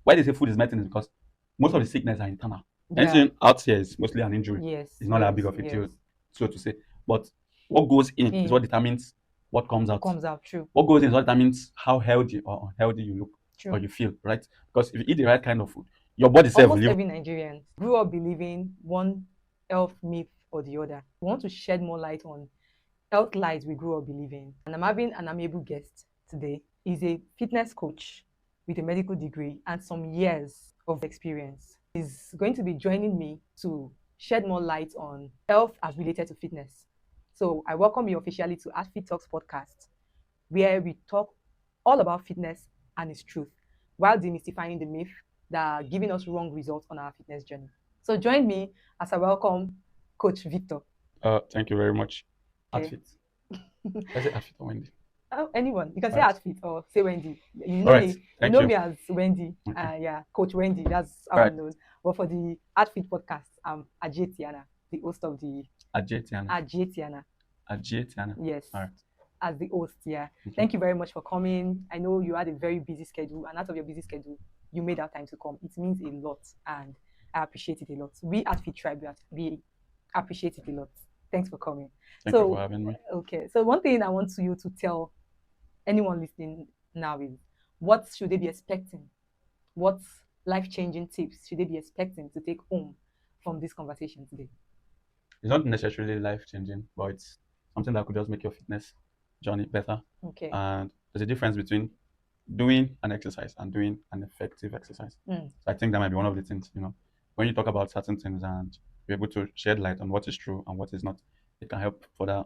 why they say food is medicine is because most of the sickness are internal. Yeah. Anything out here is mostly an injury. Yes. It's not that big of a deal, so to say. But what goes in is what determines what comes out. True. What goes in is what determines how healthy or unhealthy you look True. or you feel, right? Because if you eat the right kind of food, your body self will Almost live. every Nigerian grew up believing one health myth or the other. We want to shed more light on health lies we grew up believing. And I'm having an amiable guest today. He's a fitness coach with a medical degree and some years of experience. He's going to be joining me to shed more light on health as related to fitness. So I welcome you officially to ATFIT Talks podcast, where we talk all about fitness and its truth, while demystifying the myth that are giving us wrong results on our fitness journey. So join me as I welcome Coach Victor. Thank you very much. Okay. ATFIT. Let's say ATFIT or Wendy. Anyone. You can say Alright. ATFIT or say Wendy. You know Alright, me. thank you know you. me as Wendy. Okay. Yeah, Coach Wendy. That's how Alright. I'm known. But for the ATFIT podcast, I'm Ajay Tiana, the host of the Ajay Tiana. Ajay Tiana. Yes. Alright. As the host, yeah. Okay. Thank you very much for coming. I know you had a very busy schedule, and out of your busy schedule, you made out time to come. It means a lot, and I appreciate it a lot. We at Fit Tribe, we appreciate it a lot. Thanks for coming. Thank you for having me. Okay. So one thing I want you to tell anyone listening now is, what should they be expecting? What life-changing tips should they be expecting to take home from this conversation today? It's not necessarily life-changing, but it's something that could just make your fitness journey better. Okay. And there's a difference between doing an exercise and doing an effective exercise. So I think that might be one of the things, when you talk about certain things and you're able to shed light on what is true and what is not, it can help further,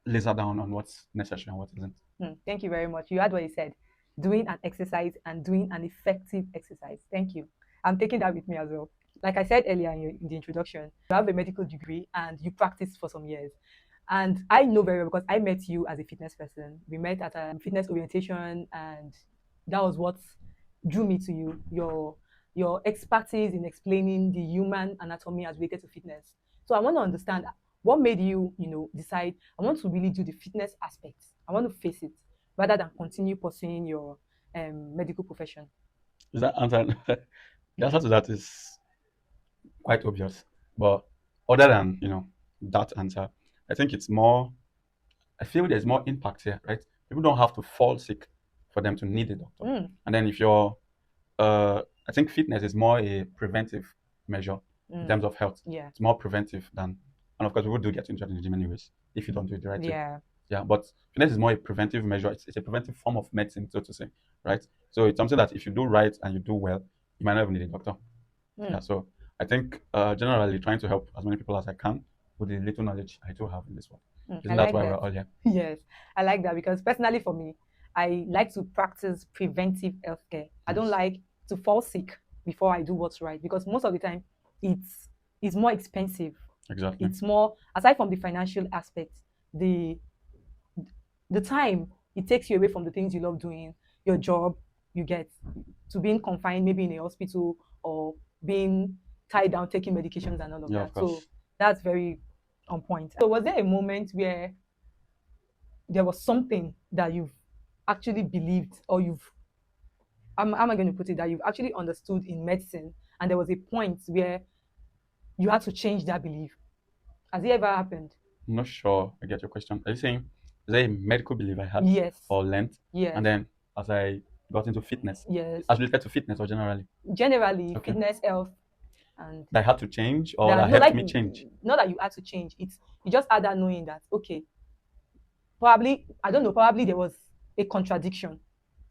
laser down on what's necessary and what isn't. Thank you very much. You heard what you said. Doing an exercise and doing an effective exercise. Thank you. I'm taking that with me as well. Like I said earlier in the introduction, you have a medical degree and you practiced for some years. And I know very well because I met you as a fitness person. We met at a fitness orientation, and that was what drew me to you. Your expertise in explaining the human anatomy as related to fitness. So I want to understand what made you, decide I want to really do the fitness aspect. I want to face it rather than continue pursuing your medical profession. Is that answer? The answer to that is quite obvious. But other than, that answer, I think it's more, I feel there's more impact here, right? People don't have to fall sick for them to need a doctor. And then if you're, I think fitness is more a preventive measure in terms of health. Yeah. It's more preventive than, and of course, people do get injured in the gym anyways if you don't do it the right way. Yeah, but fitness is more a preventive measure. It's a preventive form of medicine, so to say, right? So it's something that if you do right and you do well, you might not even need a doctor. Yeah, so I think generally trying to help as many people as I can with the little knowledge I do have in this world. Isn't that why we're all here? Yes, I like that because personally for me, I like to practice preventive healthcare. I don't like to fall sick before I do what's right because most of the time it's more expensive. Exactly. It's more, aside from the financial aspect, the time it takes you away from the things you love doing, your job, you get to being confined maybe in a hospital or being tied down taking medications and all of that. So that's very on point. So was there a moment where there was something that you've actually believed or how am I going to put it, that you've actually understood in medicine and there was a point where you had to change that belief? Has it ever happened? I'm not sure I get your question. Are you saying, is there a medical belief I had? Yes. Or learned? Yes. And then as I got into fitness? Yes. As related to fitness or generally? Generally, okay. Fitness, health. And that I had to change or that helped me change? Not that you had to change. You just had that knowing that, okay, probably, I don't know, probably there was a contradiction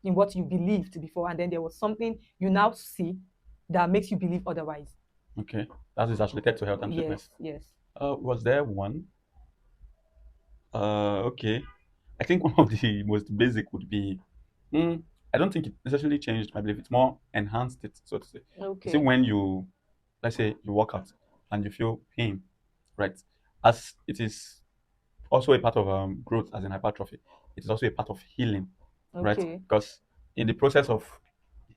in what you believed before, and then there was something you now see that makes you believe otherwise. Okay, that is related to health and fitness. Yes. Was there one? Okay, I think one of the most basic would be, I don't think it necessarily changed my belief. It's more enhanced it, so to say. Okay. You see, when you, let's say you work out and you feel pain, right? As it is also a part of growth, as in hypertrophy, it is also a part of healing, right? Because in the process of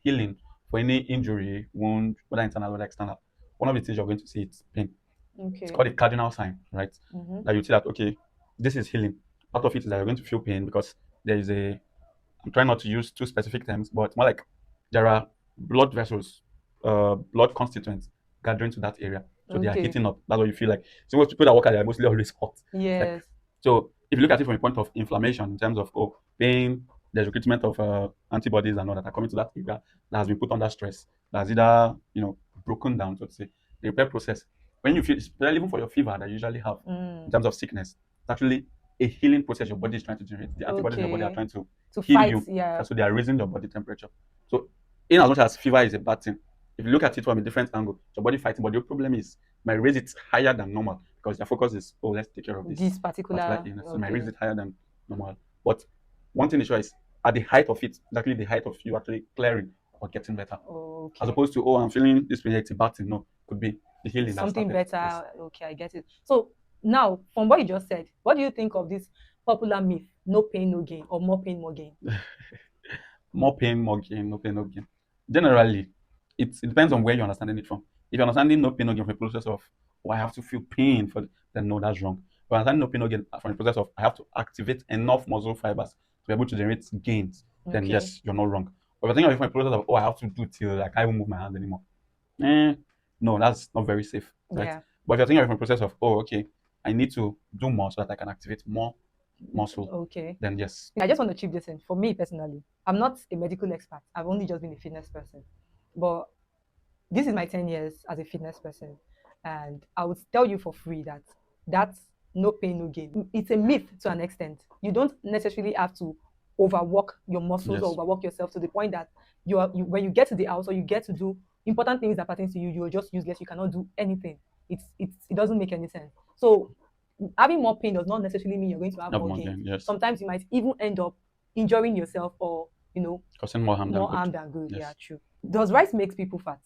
healing for any injury, wound, whether internal or external, one of the things you're going to see is pain. Okay. It's called a cardinal sign, right? That you see that, okay, this is healing. Part of it is that you're going to feel pain because there is I'm trying not to use too specific terms, but more like there are blood vessels, blood constituents gathering to that area. So they are Okay. heating up. That's what you feel like. So most people that work out, they are mostly always hot. Like, Yes. so if you look at it from a point of inflammation, in terms of pain, there's recruitment of antibodies and all that are coming to that area that has been put under stress. That's either broken down, so to say. The repair process. When you feel, especially even for your fever that you usually have in terms of sickness, it's actually a healing process your body is trying to generate. The antibodies in your body are Okay. trying to To heal fight, you. yeah. So they are raising your body temperature. So in as much as fever is a bad thing, if you look at it from a different angle, your body fighting, but the problem is it might raise it higher than normal because their focus is, let's take care of This this particular particular, illness. So it might raise okay. it higher than normal. But one thing is sure is at the height of it, exactly the height of you actually clearing or getting better. Okay. As opposed to, I'm feeling this pain, it's a bad thing. No, could be the healing that Something started. better. Yes. Okay, I get it. So now, from what you just said, what do you think of this popular myth, no pain, no gain, or more pain, more gain? More pain, more gain, no pain, no gain. Generally, it depends on where you're understanding it from. If you're understanding no pain, no gain from a process of, I have to feel pain for, then no, that's wrong. But understanding no pain, no gain from a process of, I have to activate enough muscle fibers to be able to generate gains, then Okay. yes, you're not wrong. But if you're thinking of it from a process of, I have to do till I can't even move my hand anymore. No, that's not very safe, right? Yeah. But if you're thinking of it from a process of, okay, I need to do more so that I can activate more muscle, Okay. then yes. I just want to chip this in. For me personally, I'm not a medical expert. I've only just been a fitness person. But this is my 10 years as a fitness person. And I would tell you for free that that's no pain, no gain. It's a myth to an extent. You don't necessarily have to overwork your muscles or Yes. overwork yourself to the point that when you get to the house or you get to do important things that pertain to you, you're just useless. You cannot do anything. It doesn't make any sense. So having more pain does not necessarily mean you're going to have Have more more gain. gain, yes. Sometimes you might even end up injuring yourself or Causing more harm than more good. harm than good. Yes. Yeah, true. Does rice make people fat?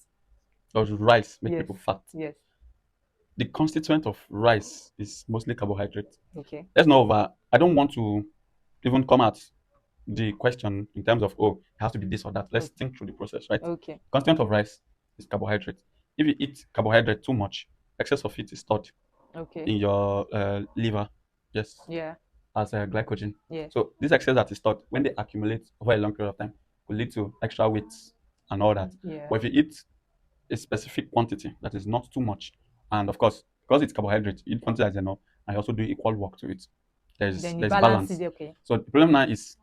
Does rice make Yes. people fat? Yes. The constituent of rice is mostly carbohydrate. Okay. Let's not over. I don't want to even come at the question in terms of, it has to be this or that. Let's think through the process, right? Okay. Constituent of rice is carbohydrate. If you eat carbohydrate too much, excess of it is stored Okay. in your liver. Yes. Yeah. As glycogen. Yeah. So this excess that is stored, when they accumulate over a long period of time, will lead to extra weight and all that. Yeah. But if you eat a specific quantity that is not too much, and of course, because it's carbohydrate, you eat quantity that is enough, and you also do equal work to it. There's Then you there's balance balance. it. Okay. So the problem now is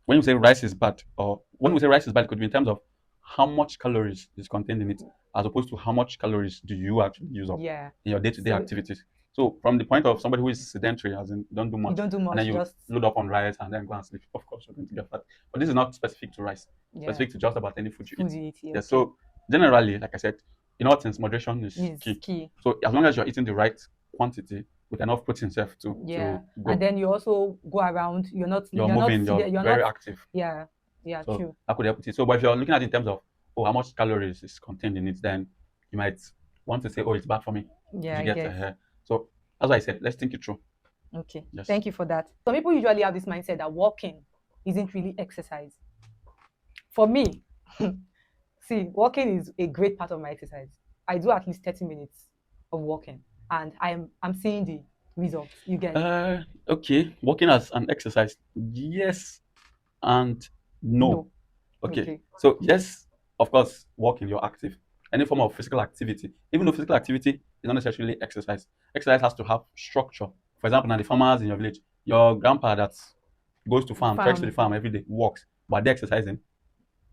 when you say rice is bad, or when we say rice is bad, it could be in terms of how much calories is contained in it, as opposed to how much calories do you actually use up Yeah. in your day-to-day So activities. So from the point of somebody who is sedentary, as in don't do you much, don't do and much. then you Just load up on rice and then go and sleep, of course you're going to get fat. But this is not specific to rice. yeah. Specific to just about any food you Food eat. you eat. Yeah. So generally, like I said, in all things, moderation is is key. key. So as long as you're eating the right quantity with enough protein self to Yeah. go, And then you also go around. You're not moving, seated, you're very active. Yeah. Yeah. So True. that could help with it. So, but if you're looking at it in terms of, how much calories is contained in it, then you might want to say, it's bad for me. Yeah. You I get guess. So as I said, let's think it through. Okay. Yes. Thank you for that. Some people usually have this mindset that walking isn't really exercise. For me, see, walking is a great part of my exercise. I do at least 30 minutes of walking, and I'm seeing the results. You get Okay. Walking as an exercise, yes and no. Okay. So yes, of course, walking, you're active. Any form of physical activity, even though physical activity is not necessarily exercise. Exercise has to have structure. For example, now the farmers in your village, your grandpa that goes to farm, treks to the farm every day, walks, but they're exercising.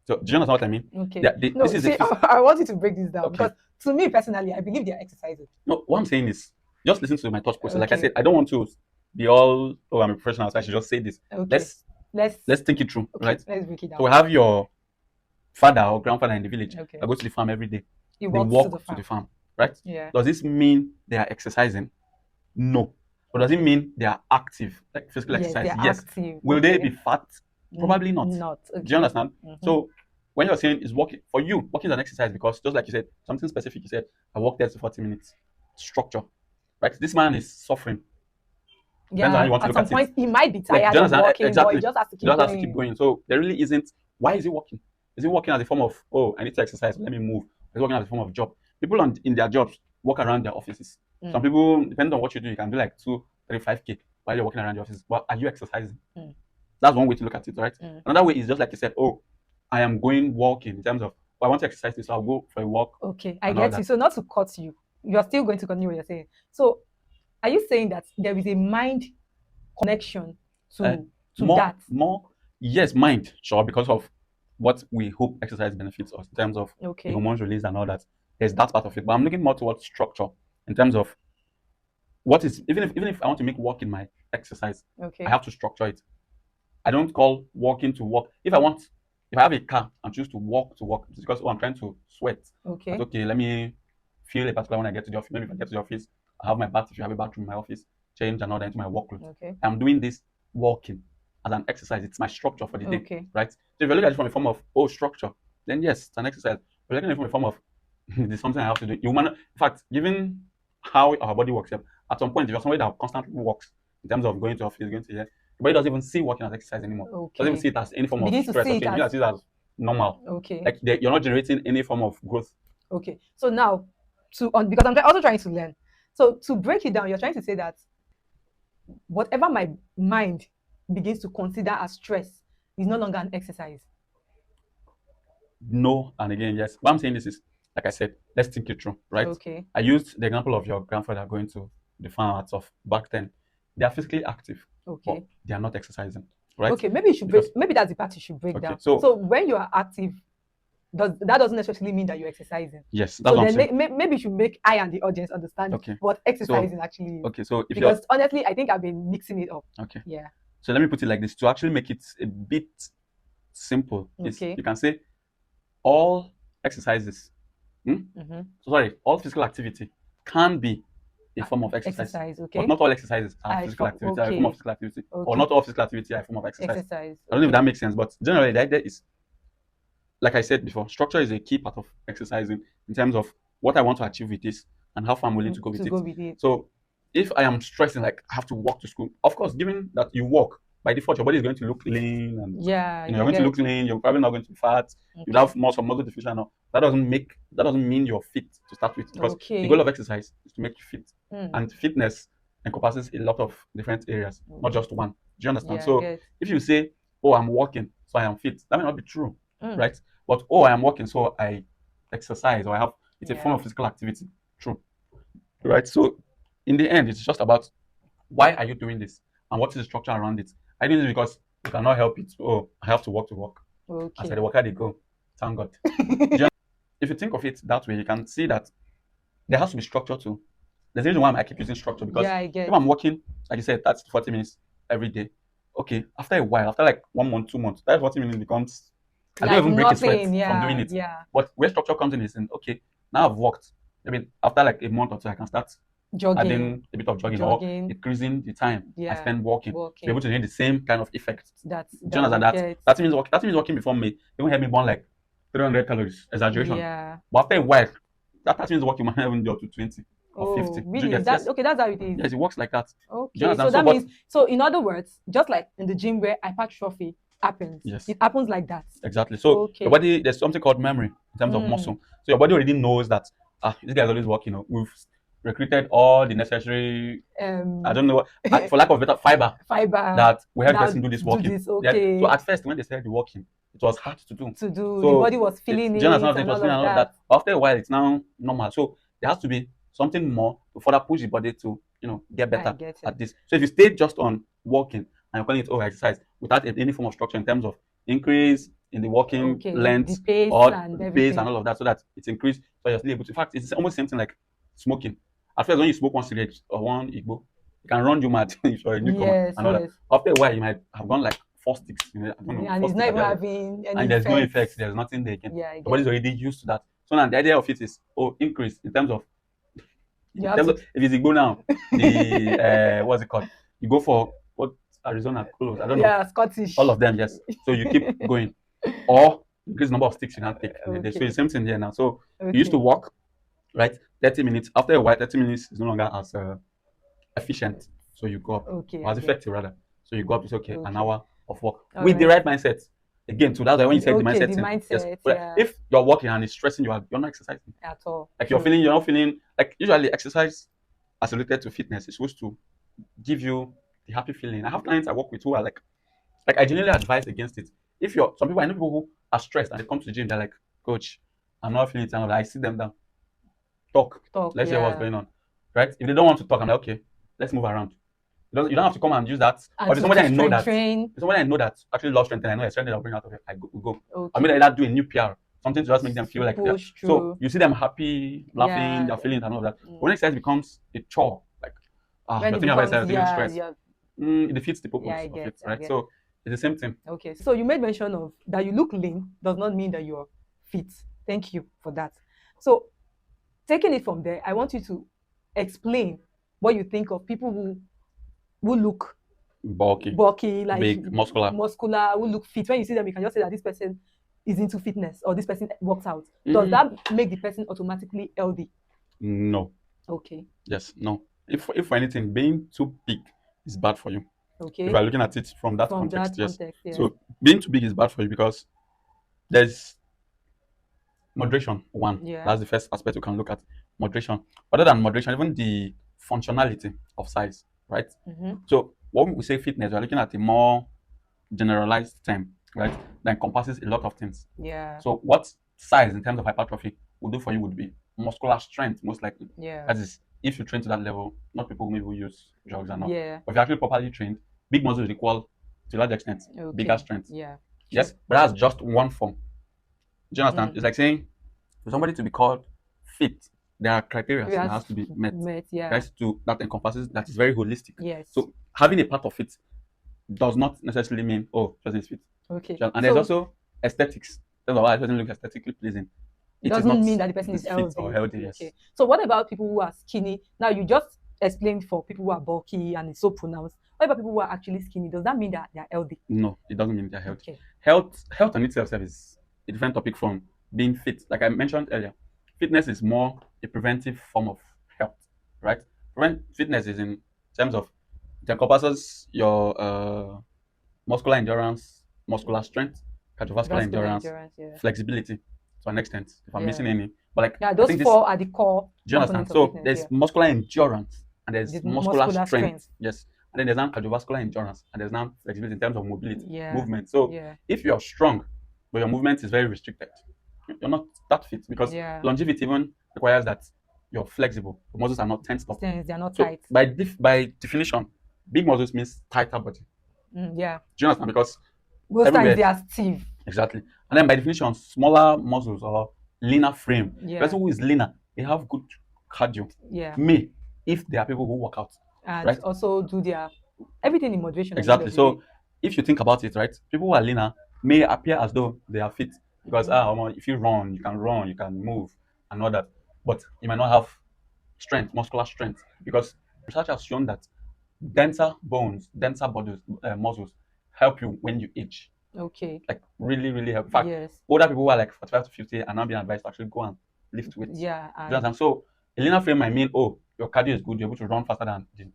So do you understand what I mean? Okay. This is see, I want you to break this down Okay. because to me personally, I believe they're exercising. No, what I'm saying is just listen to my thought process. Like I Okay. said, I don't want to be all, I'm a professional, so I should just say this. Okay. Let's think it through, Okay, right? let's break it down. So we have your father or grandfather in the village Okay. that goes to the farm every day. He They walks walk to the farm, right? Yeah. Does this mean they are exercising? No. But does it mean they are active, like physical exercise? They're Yes. active. Will they be fat? Probably not. Not. Okay. Do you understand? So when you're saying is walking for you, walking is an exercise because just like you said, something specific. You said I walk 30 to 40 minutes. Structure, right? This man is suffering. Depends on how you want to at look some at point, it. he might be Like, tired do you of understand? walking, but Exactly. he just has to He keep just going. has to keep going. So there really isn't. Why is he walking? Is he walking as a form of, I need to exercise, let me move? Is he walking as a form of job? People in their jobs walk around their offices. Some people, depending on what you do, you can do like 2, 3, 5K while you're walking around your office. But are you exercising? That's one way to look at it, right? Another way is just like you said, I am going walking in terms of, I want to exercise this, so I'll go for a walk. Okay, I and all get you. that. So not to cut you, you're still going to continue what you're saying. So are you saying that there is a mind connection Uh, to that? more, yes, mind, sure, because of what we hope exercise benefits us in terms of the Okay. hormones released and all that. There's that part of it, but I'm looking more towards structure in terms of what is, even if I want to make walking my exercise, Okay. I have to structure it. I don't call walking to walk. If I have a car and choose to walk, it's because, oh, I'm trying to sweat. Okay. But okay, let me feel a particular when I get to the office. Maybe if I get to the office, I have my bath. If you have a bathroom in my office, change and all that into my work clothes. Okay. I'm doing this walking as an exercise. It's my structure for the day, Okay. right? So if you look at it from a form of structure, then yes, it's an exercise. But looking at it from a form of there's something I have to do. In fact, given how our body works, at some point, if you're somebody that constantly walks in terms of going to office, going to here, your body doesn't even see walking as exercise anymore. Okay. Doesn't even see it as any form of Begin to stress see or it change. You as see it as normal. okay. Like you're not generating any form of growth. Okay. So now, because I'm also trying to learn. So to break it down, you're trying to say that whatever my mind begins to consider as stress is no longer an exercise. No, and again, yes. What I'm saying this is, like I said, let's think it through, right? Okay. I used the example of your grandfather going to the farm arts of back then. They are physically active, Okay. but they are not exercising, right? Okay, maybe you should break. Maybe that's the part you should break Okay, down. so- So when you are active, that doesn't necessarily mean that you're exercising. Yes, that's So what I'm then saying. maybe you should make I and the audience understand Okay. what exercising actually is. Okay, so if Because honestly, I think I've been mixing it up. okay, Yeah. so let me put it like this to actually make it a bit simple. Okay. You can say all exercises, sorry, all physical activity can be a form of exercise. Okay. But not all exercises are physical activity, are a form of physical activity. Or not all physical activity are a form of exercise. I don't know if that makes sense, but generally the idea is, like I said before, structure is a key part of exercising in terms of what I want to achieve with this and how far I'm willing to go with it. So if I am stressing, like I have to walk to school, of course, given that you walk, by default, your body is going to look lean, and you're going to look lean. You're probably not going to be fat. You have some muscle definition. No, that doesn't mean you're fit to start with, because the goal of exercise is to make you fit, and fitness encompasses a lot of different areas, not just one. Do you understand? Yeah, so if you say, "Oh, I'm walking, so I am fit," that may not be true, right? But oh, I am walking, so I exercise, or it's a form of physical activity. True, right? So in the end, it's just about why are you doing this and what is the structure around it. I do this because you cannot help it. Oh, I have to walk to work. Okay. As I walk, they go. Thank God. If you think of it that way, you can see that there has to be structure too. There's a reason why I keep using structure, because if I'm working, like you said, that's 40 minutes every day. Okay, after a while, after like 1 month, 2 months, that 40 minutes becomes, I don't even break a sweat from doing it. Yeah. But where structure comes in is in, okay, now I've worked. Maybe after like a month or two, I can start adding a bit of jogging or increasing the time I spend walking to be able to get the same kind of effect. That means walking before me, they won't help me burn like 300 calories. Exaggeration. Yeah. But after a while, that means walking might even go to 20 or 50. Really? That's how it is. Yes, it works like that. Okay. So that means, so in other words, just like in the gym where hypertrophy happens, it happens like that. Exactly. So your body, there's something called memory in terms of muscle. So your body already knows that this guy's always working. We've recruited all the necessary I don't know for lack of better fiber that we have person do this walking. So at first when they started the walking, it was hard to do. So the body was feeling it and all of that. After a while, it's now normal. So there has to be something more to further push the body to get better at this. So if you stay just on walking and you're calling it exercise without any form of structure in terms of increase in the walking length or the pace and all of that, so that it's increased, so you're still able to. In fact, it's almost the same thing like smoking. At first, when you smoke one cigarette or one igbo, it can run you mad if you're a newcomer and all that. After a while, you might have gone like 4 sticks. I don't know, and it's not even having any and there's no effect. There's nothing there again. The body's already used to that. So now the idea of it is increase in terms of if it's igbo now, the what's it called? You go for what Arizona close. I don't know. Yeah, Scottish. All of them, yes. So you keep going, or increase the number of sticks you can take in a day. So it's the same thing here now. So you used to walk, right? 30 minutes. After a while, 30 minutes is no longer as efficient. So you go up, or as effective rather. So you go up to an hour of work with the right mindset. Again, so that's why when you say the mindset, if you're working and it's stressing you, you're not exercising at all. Like you're not feeling like usually exercise as related to fitness is supposed to give you the happy feeling. I have clients I work with who are like I genuinely advise against it. If you're some people, I know people who are stressed and they come to the gym, they're like, Coach, I'm not feeling it. And I sit them down, talk, let's hear what's going on, right? If they don't want to talk, I'm like, okay, let's move around. You don't have to come and use that. And Or if somebody I know that, train. if somebody I know that actually lost strength and I know the strength I'll bring out of it, I go. Okay. I mean, either do a new PR, something to just make them feel like that. So you see them happy, laughing, they're feeling it and all of that. But when exercise becomes a chore, like when you're thinking about exercise, you're stressed. It defeats the purpose of it, right? So it's the same thing. Okay, so you made mention of that you look lean does not mean that you're fit. Thank you for that. So taking it from there, I want you to explain what you think of people who look bulky, like big, muscular, who look fit. When you see them, you can just say that this person is into fitness or this person works out. Does that make the person automatically healthy? No. Okay. Yes, no. If for anything, being too big is bad for you. Okay. If you're looking at it from that context, yes. So being too big is bad for you because there's moderation. That's the first aspect you can look at. Moderation. Other than moderation, even the functionality of size, right? So when we say fitness, we're looking at a more generalized term, right? That encompasses a lot of things. So what size in terms of hypertrophy will do for you would be muscular strength, most likely. That is, if you train to that level, not people who maybe use drugs and all. But if you're actually properly trained, big muscles equal to a large extent bigger strength. Yes, but that's just one form. Do you understand? It's like saying for somebody to be called fit, there are criteria that has to be met. That encompasses, that is very holistic. So having a part of it does not necessarily mean person is fit. And there's also aesthetics. That's why a person looks aesthetically pleasing. It doesn't mean that the person is healthy. Or healthy. Yes. So what about people who are skinny? Now you just explained for people who are bulky and it's so pronounced. What about people who are actually skinny? Does that mean that they are healthy? No, it doesn't mean they're healthy. Health on itself is a different topic from being fit. Like I mentioned earlier, fitness is more a preventive form of health, right? Fitness is in terms of, it encompasses your muscular endurance, muscular strength, cardiovascular endurance, flexibility to an extent. If I'm missing any, but like those four are the core. Do you understand? So there's muscular endurance and there's muscular strength. Yes. And then there's now cardiovascular endurance and there's now flexibility in terms of mobility, movement. So if you're strong, but your movement is very restricted, you're not that fit, because longevity even requires that you're flexible. The muscles are not tensed up. They're not tight. By definition, big muscles means tighter body. Do you understand? Because most times they are stiff. Exactly. And then by definition, smaller muscles or leaner frame. The person who is leaner, they have good cardio. If there are people who work out. And also do their everything in moderation. Exactly. So if you think about it, right, people who are leaner may appear as though they are fit because if you run, you can move and all that. But you might not have strength, muscular strength, because research has shown that denser bones, denser bodies, muscles help you when you age. Okay. Like really, really help. In fact, older people who are like 45 to 50 are now being advised to actually go and lift weights. So a leaner frame might mean, your cardio is good, you're able to run faster than the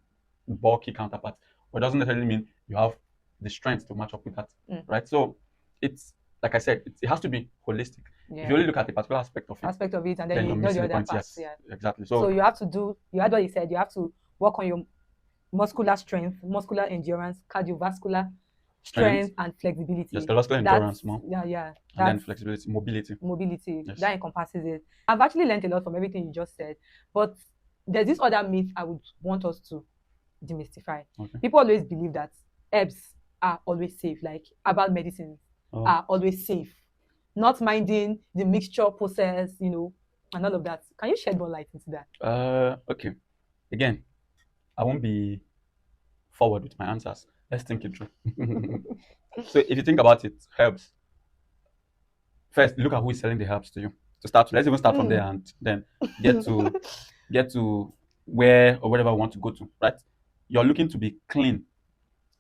bulky counterpart. But it doesn't necessarily mean you have the strength to match up with that. Right? So it's, like I said, it has to be holistic. If you only look at a particular aspect of it, and then you know the other parts. Exactly. So you have to you had what you said, you have to work on your muscular strength, muscular endurance, cardiovascular strength and flexibility. Yes, cardiovascular endurance more. And then flexibility, mobility. Yes. That encompasses it. I've actually learned a lot from everything you just said, but there's this other myth I would want us to demystify. People always believe that herbs are always safe, like herbal medicines are always safe, not minding the mixture process, and all of that. Can you shed more light into that? Okay. Again, I won't be forward with my answers. Let's think it through. So if you think about it, herbs. First, look at who is selling the herbs to you. Let's even start from there and then get to where or wherever we want to go to, right? You're looking to be clean.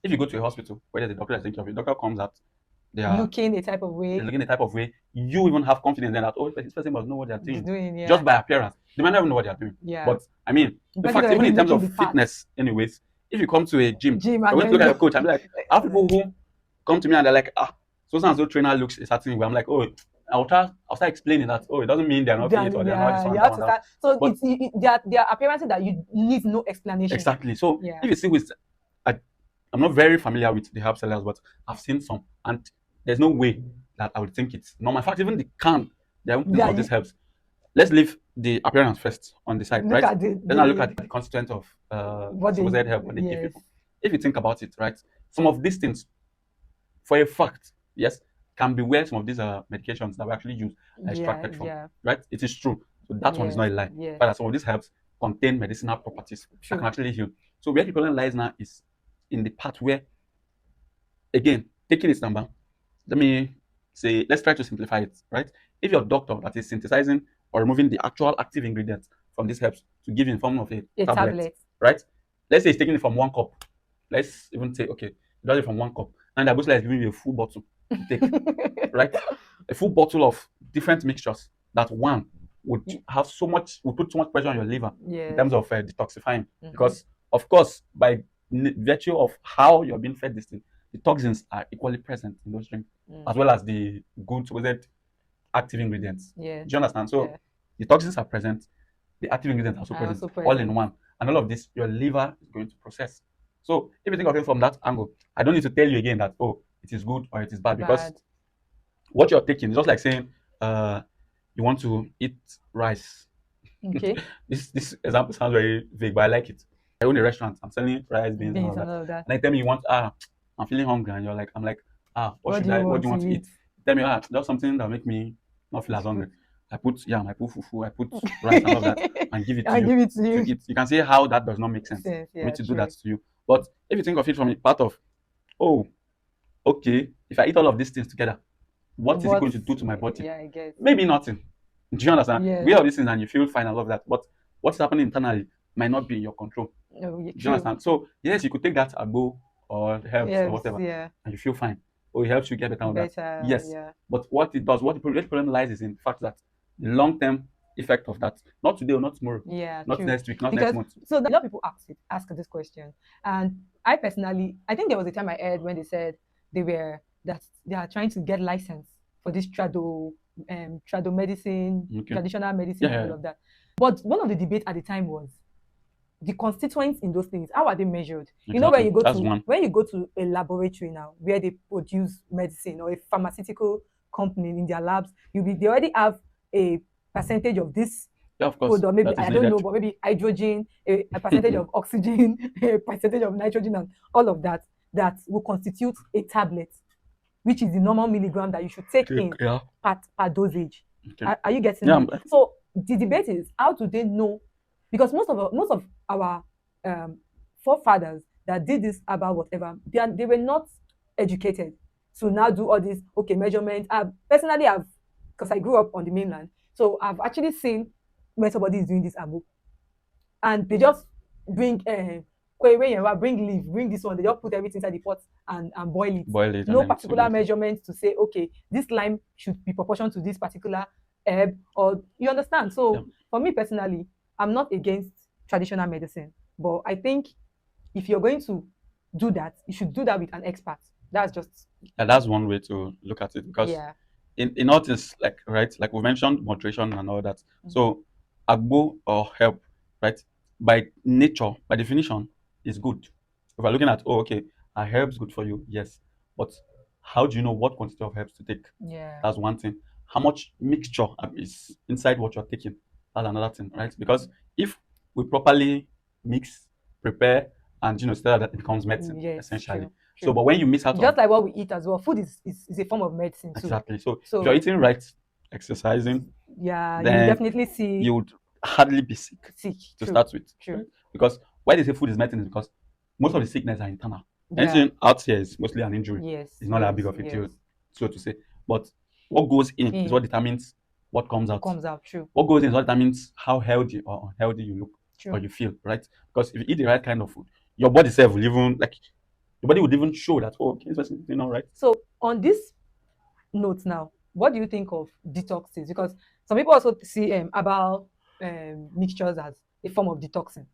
If you go to a hospital where there's a doctor that's taking care of you, the doctor comes out, they are looking a type of way. You even have confidence in that, this person must know what they're doing. Just by appearance. They might not even know what they're doing. But I mean, the fact, even in terms of fitness, anyways, if you come to a gym I went to look at a coach, I'm like, I have people who come to me and they're like, so and so trainer looks a certain way. I'm like, I'll start explaining that. It doesn't mean they're not fit or they're not this one. You have to start. So but there are appearances that you need no explanation. Exactly. So if you see I'm not very familiar with the herb sellers, but I've seen some, and there's no way that I would think it's normal. In fact, even they haven't put Yeah, some of these herbs. Let's leave the appearance first on the side, look right? at Let's now look at the constituent of what they, supposed help what they give yes, people. If you think about it, right, some of these things, for a fact, yes, can be where some of these medications that we actually use are yeah, extracted from, yeah, right? It is true. So that one is yes, not a lie. yes, But some of these herbs contain medicinal properties that can true. actually heal. So where the problem lies now is in the part where, again, taking its number, let me say, let's try to simplify it, right? If your doctor that is synthesizing or removing the actual active ingredients from these herbs to give in form of a A tablet, tablet. right? Let's say he's taking it from 1 cup. Let's even say, okay, he does it from 1 cup. And Abusla is giving you a full bottle to take, right? A full bottle of different mixtures that one would have so much, would put so much pressure on your liver in Yes. terms of detoxifying. Because, of course, by virtue of how you're being fed this thing, the toxins are equally present in those drinks, as well as the good supposed active ingredients. Yeah. Do you understand? So Yeah. the toxins are present, the active ingredients are also present, all in one. And all of this, your liver is going to process. So if you think of it from that angle, I don't need to tell you again that, oh, it is good or it is bad, because what you're taking is just like saying you want to eat rice. Okay. This example sounds very vague, but I like it. I own a restaurant. I'm selling rice, beans, and all and that. all of that. And they tell me you want I'm feeling hungry, and you're like, I'm like, what do you want to eat? Tell me, just something that'll make me not feel as hungry. I put yam, I put fufu, I put rice and all that, and give it to you. Give it to you. To eat. You can see how that does not make sense for me to do that to you. But if you think of it from a part of, oh, okay, if I eat all of these things together, what is it going to do to my body? Yeah, I guess. Maybe nothing. Do you understand? Yes. We have these things and you feel fine, I love that. But what's happening internally might not be in your control. Oh, Do you understand? So yes, you could take that agbo or herbs or whatever, and you feel fine. Or it helps you get better with that. Yes. Yeah. But what it does, what the problem lies is in the fact that the long-term effect of that, not today or not tomorrow, not next week, not next month. So a lot of people ask this question. And I personally, I think there was a time I heard when they said they are trying to get license for this trado medicine, traditional medicine, and all of that. But one of the debates at the time was the constituents in those things. How are they measured? Exactly. You know, when you go to a laboratory now where they produce medicine, or a pharmaceutical company in their labs, they already have a percentage of this. Yeah, of course. Maybe I don't know, but maybe hydrogen, a percentage of oxygen, a percentage of nitrogen, and all of that will constitute a tablet, which is the normal milligram that you should take in per dosage. Okay. Are you getting it? So the debate is, how do they know? Because most of our forefathers that did this about whatever, they were not educated to now do all this measurement. Personally, because I grew up on the mainland, so I've actually seen when somebody is doing this abo, and they just bring bring leaf, bring this one, they just put everything inside the pot and boil it. No particular measurement to say, okay, this lime should be proportional to this particular herb, or you understand. So for me personally, I'm not against traditional medicine, but I think if you're going to do that, you should do that with an expert. That's one way to look at it, because in all this, like we mentioned moderation and all that. So agbo or herb, right, by nature, by definition, is good. If we're looking at, are herbs good for you? Yes. But how do you know what quantity of herbs to take? Yeah. That's one thing. How much mixture is inside what you're taking? That's another thing, right? Because if we properly mix, prepare, and that it becomes medicine, essentially. True. So, but when you miss out, just like what we eat as well, food is a form of medicine too. Exactly. So if you're eating right, exercising, then you definitely see you would hardly be sick to start with. True. Right? Because why they say food is medicine is because most of the sickness are internal. Anything out here is mostly an injury. Yes. It's not that big of a deal, so to say. But what goes in is what determines what comes out. True. What goes in is what determines how healthy or unhealthy you look or you feel, right? Because if you eat the right kind of food, your body self will even your body would even show that, this person is doing all right. So on this note now, what do you think of detoxes? Because some people also see herbal mixtures as a form of detoxing.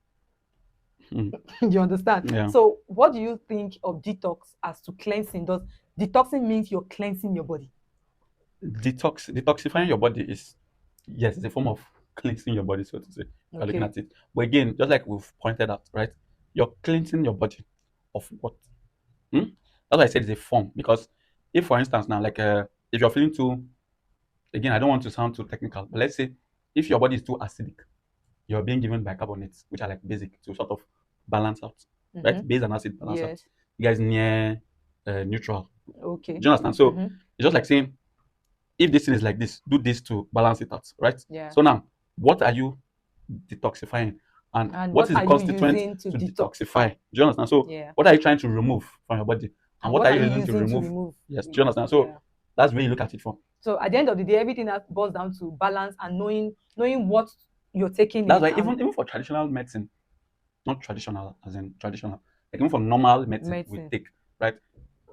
You understand? Yeah. So what do you think of detox as to cleansing? Does detoxing means you're cleansing your body? Detoxifying your body is, yes, it's a form of cleansing your body, so to say. You're looking at it. But again, just like we've pointed out, right? You're cleansing your body of what? That's why I said it's a form, because if for instance now, like if you're feeling too, again, I don't want to sound too technical, but let's say if your body is too acidic, you're being given bicarbonates, which are like basic to sort of balance out, right? Base and acid balance out. Yes. You guys near neutral. Okay. Do you understand? So it's just like saying, if this thing is like this, do this to balance it out, right? Yeah. So now, what are you detoxifying? And what is the are you constituent using to detoxify? Do you understand? So Yeah. what are you trying to remove from your body? And what are you using to remove? remove? Yes, do you understand? So Yeah. that's where you look at it from. So at the end of the day, everything that boils down to balance and knowing what you're taking That's in. why even for traditional medicine, not traditional as in traditional, like even for normal medicine we take, right?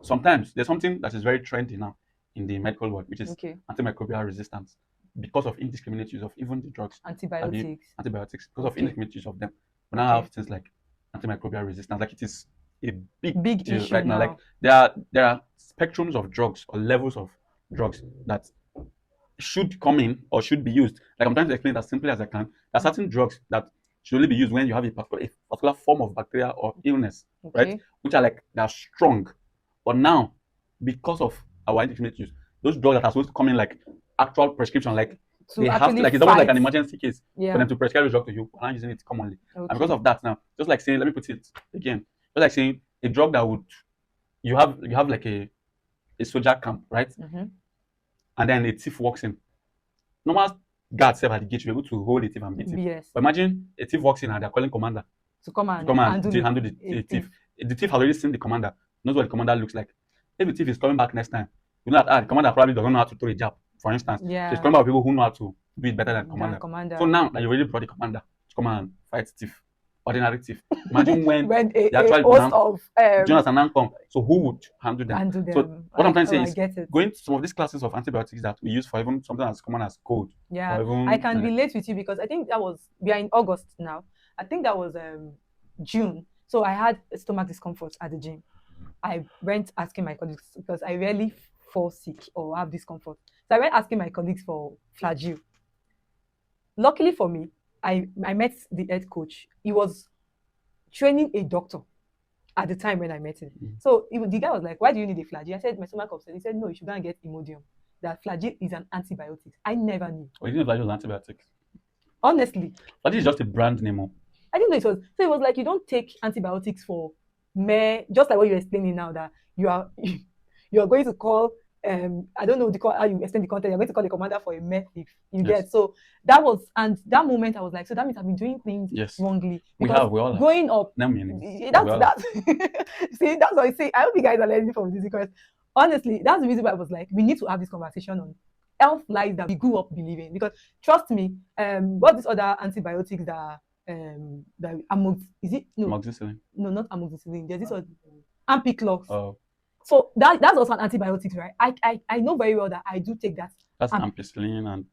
Sometimes there's something that is very trendy now in the medical world, which is antimicrobial resistance, because of indiscriminate use of even the drugs, antibiotics, because of indiscriminate use of them. We now have things like antimicrobial resistance, like it is a big deal issue right now. Like there are spectrums of drugs or levels of drugs that should come in or should be used. Like I'm trying to explain it as simply as I can. There are certain drugs that should only be used when you have a particular form of bacteria or illness, right? Which are like, they are strong. But now, because of our indiscriminate use, those drugs that are supposed to come in like actual prescription, like they have to, like it's almost like an emergency case for them to prescribe the drug to you. We're not using it commonly. And because of that now, just like saying, let me put it again, just like saying a drug that would, you have like a soldier camp, right? And then a thief walks in. Normal guards at the gate should be able to hold a thief and beat him. Yes. But imagine a thief walks in and they're calling commander to come and handle the thief. The thief has already seen the commander, knows what the commander looks like. If the thief is coming back next time, you know that the commander probably doesn't know how to throw a jab, for instance. Yeah. So it's coming back with people who know how to do it better than commander. So now that you already brought the commander to come and fight thief, ordinary thief. Imagine when the actual host of Jonathan now come. So who would handle them? So what I'm trying to say is going to some of these classes of antibiotics that we use for even something as common as cold. Yeah, I can relate with you because I think we are in August now. I think that was June. So I had stomach discomfort at the gym. I went asking my colleagues because I rarely fall sick or have discomfort. So I went asking my colleagues for flagyl. Luckily for me, I met the head coach. He was training a doctor at the time when I met him. So the guy was like, "Why do you need a flagyl?" I said, "My stomach upset." He said, "No, you should go and get Imodium. That flagyl is an antibiotic." I never knew. Oh, you didn't know flagyl was antibiotics? Honestly. Flagyl is just a brand name. I didn't know it was. So it was like, you don't take antibiotics for just like what you're explaining now, that you are going to call I don't know how you extend the content. You're going to call the commander for a meth thief. Get so that was, and that moment I was like, so that means I've been doing things wrongly. We all growing up. That's see, that's what I say. I hope you guys are learning from this because honestly, that's the reason why I was like, we need to have this conversation on health lies that we grew up believing. Because trust me, what these other antibiotics that is it amoxicillin? No, not amoxicillin. There's this one, ampiclox. Oh. So that's also an antibiotic, right? I know very well that I do take that. That's ampicillin and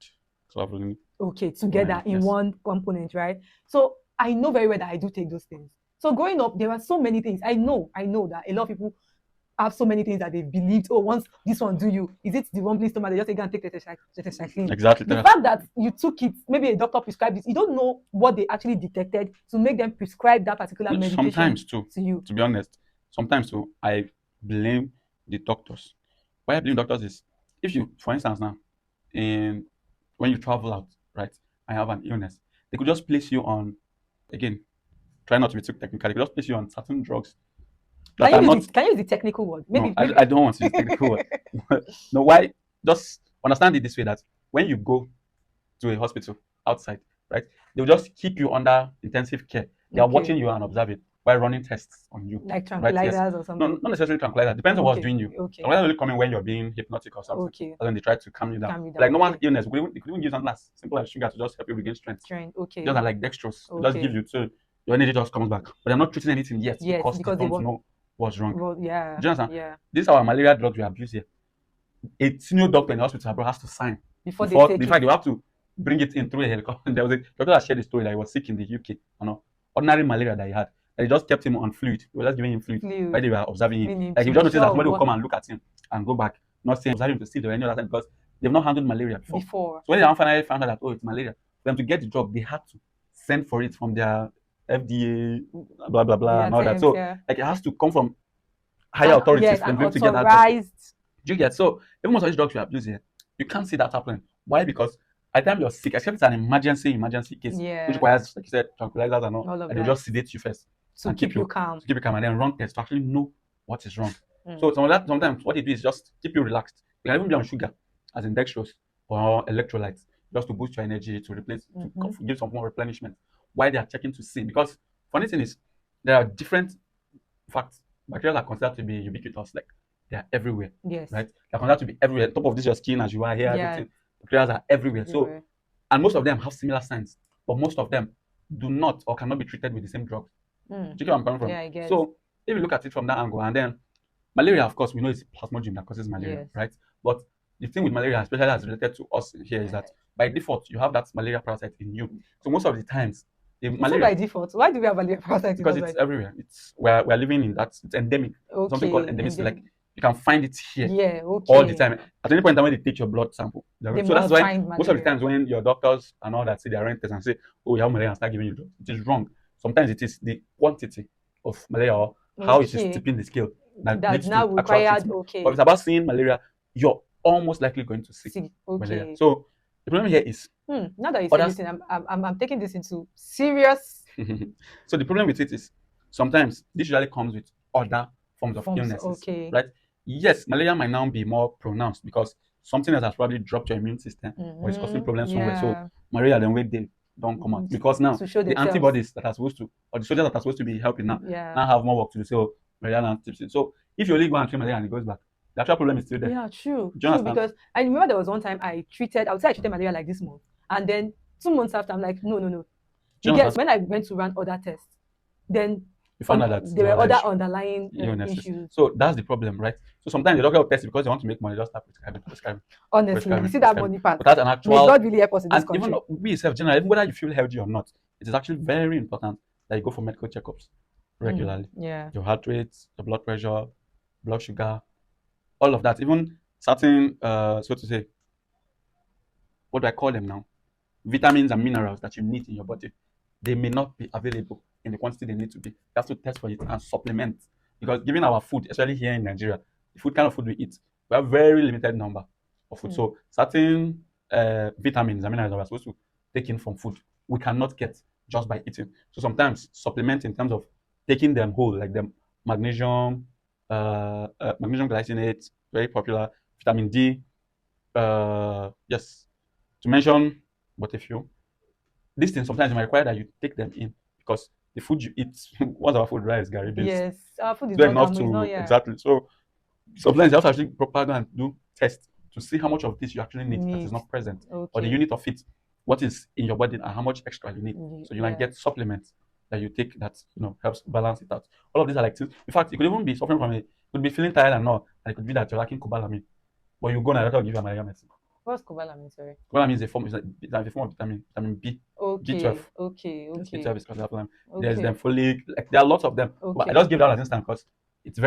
clavulin. Okay, together in one component, right? So I know very well that I do take those things. So growing up, there were so many things. I know that a lot of people have so many things that they believed. Oh, once this one do you, is it the rumbling stomach? They just go and take tetracycline. Exactly. The fact that you took it, maybe a doctor prescribed it, you don't know what they actually detected to make them prescribe that particular medication. Sometimes too, to you. To be honest, sometimes too, I blame the doctors. Why I blame doctors is, if you, for instance now, when you travel out, right, I have an illness, they could just place you on, again, try not to be too technical, they could just place you on certain drugs. Can you use the technical word? Maybe. I don't want to use technical word. No, why? Just understand it this way, that when you go to a hospital outside, right, they'll just keep you under intensive care. They are watching you and observing while running tests on you. Like tranquilizers or something? No, not necessarily tranquilizers. Depends on what's doing you. Tranquilizers only come in when you're being hypnotic or something. And then they try to calm you down. Like normal illness, they could even use something as simple as sugar to just help you regain strength. Just like dextrose. Just give you, so your energy just comes back. But they're not treating anything yet because they don't know what's wrong. Well, yeah. Do you understand? Yeah. This is our malaria drugs we abuse here. A senior doctor in the hospital abroad has to sign before they take it. They have to bring it in through a helicopter. There was a doctor that shared the story that he was sick in the UK. Ordinary malaria that he had. They just kept him on fluid. They were just giving him fluid while they were observing him. Like, you just notice that somebody will come and look at him and go back, not saying observe him to see if there were any other thing, because they've not handled malaria before. So when they finally found out that, oh, it's malaria, for them to get the drug, they had to send for it from their FDA, blah blah blah, and all that. So like, it has to come from higher authorities for them to get that drug. Do you get? So even most of these drugs we abuse here, you can't see that happening. Why? Because at the time you're sick, except it's an emergency case, which requires, like you said, tranquilizers and all, and they'll just sedate you first to and keep you calm. to keep you calm, and then run tests to actually know what is wrong. So sometimes what it do is just keep you relaxed. You can even be on sugar, as in dextrose or electrolytes, just to boost your energy, to replace, to give some more replenishment. Why they are checking to see? Because funny thing is, there are different facts. Bacteria are considered to be ubiquitous, like they are everywhere. Yes. Right? They're considered to be everywhere. Top of this, your skin, as you are here, everything. Bacteria are everywhere. So, and most of them have similar signs, but most of them do not or cannot be treated with the same drugs. Do you get where I'm coming from? Yeah, I get. So, if you look at it from that angle, and then malaria, of course, we know it's plasmodium that causes malaria, right? But the thing with malaria, especially as related to us here, is that by default, you have that malaria parasite in you. So most of the times, the malaria, by default. Why do we have malaria parasite? Because it's everywhere. It's we're living in that. It's endemic. Something called endemic. Like you can find it here all the time. At any point in time when they take your blood sample, so that's why most of the times when your doctors and all that say they are rented and say, "Oh, you have malaria," and start giving you drugs, it is wrong. Sometimes it is the quantity of malaria or how it is tipping the scale that leads to required. But if it's about seeing malaria, you're almost likely going to see malaria. So the problem here is now that you say this, I'm taking this into serious. So the problem with it is sometimes this usually comes with other forms of illnesses, right? Yes, malaria might now be more pronounced because something else has probably dropped your immune system or is causing problems somewhere. So malaria then wait they don't come out because now the antibodies that are supposed to, or the soldiers that are supposed to be helping now have more work to do. So malaria now tips in. So if you only go and treat malaria and it goes back, the actual problem is still there. Yeah, true. Because I remember there was one time I treated malaria like this month, and then 2 months after I'm like, no. You guess when I went to run other tests, then you found out that there were other underlying issues. So that's the problem, right? So sometimes the doctor will test it because they want to make money, just start prescribing. Honestly, you see that money part. Without an actual, may God really help us in this country. Even we yourself, generally, even whether you feel healthy or not, it is actually very important that you go for medical checkups regularly. Your heart rate, your blood pressure, blood sugar, all of that. Even certain, so to say, what do I call them now? Vitamins and minerals that you need in your body. They may not be available in the quantity they need to be. You have to test for it and supplement. Because given our food, especially here in Nigeria, the food kind of food we eat, we have very limited number of food. So certain vitamins and minerals that we're supposed to take in from food, we cannot get just by eating. So sometimes supplement in terms of taking them whole, like the magnesium, magnesium glycinate, very popular, vitamin D, yes, to mention but a few. These things sometimes might require that you take them in because the food you eat, once our food rice, Gary based. Yes, our food is not enough to exactly. So sometimes you have to actually properly and do tests to see how much of this you actually need that is not present, or the unit of it, what is in your body and how much extra you need. So you might get supplements that you take that helps balance it out. All of these are like things. In fact, you could even be suffering from it. Could be feeling tired and all, and it could be that you're lacking cobalamin, but you go and doctor will give you a malaria medicine. What's cobalamin? Sorry. Cobalamin is a form of vitamin B. B12. Okay. B12 is called There's them folic. Like there are lots of them. But I just give that as an instance because it's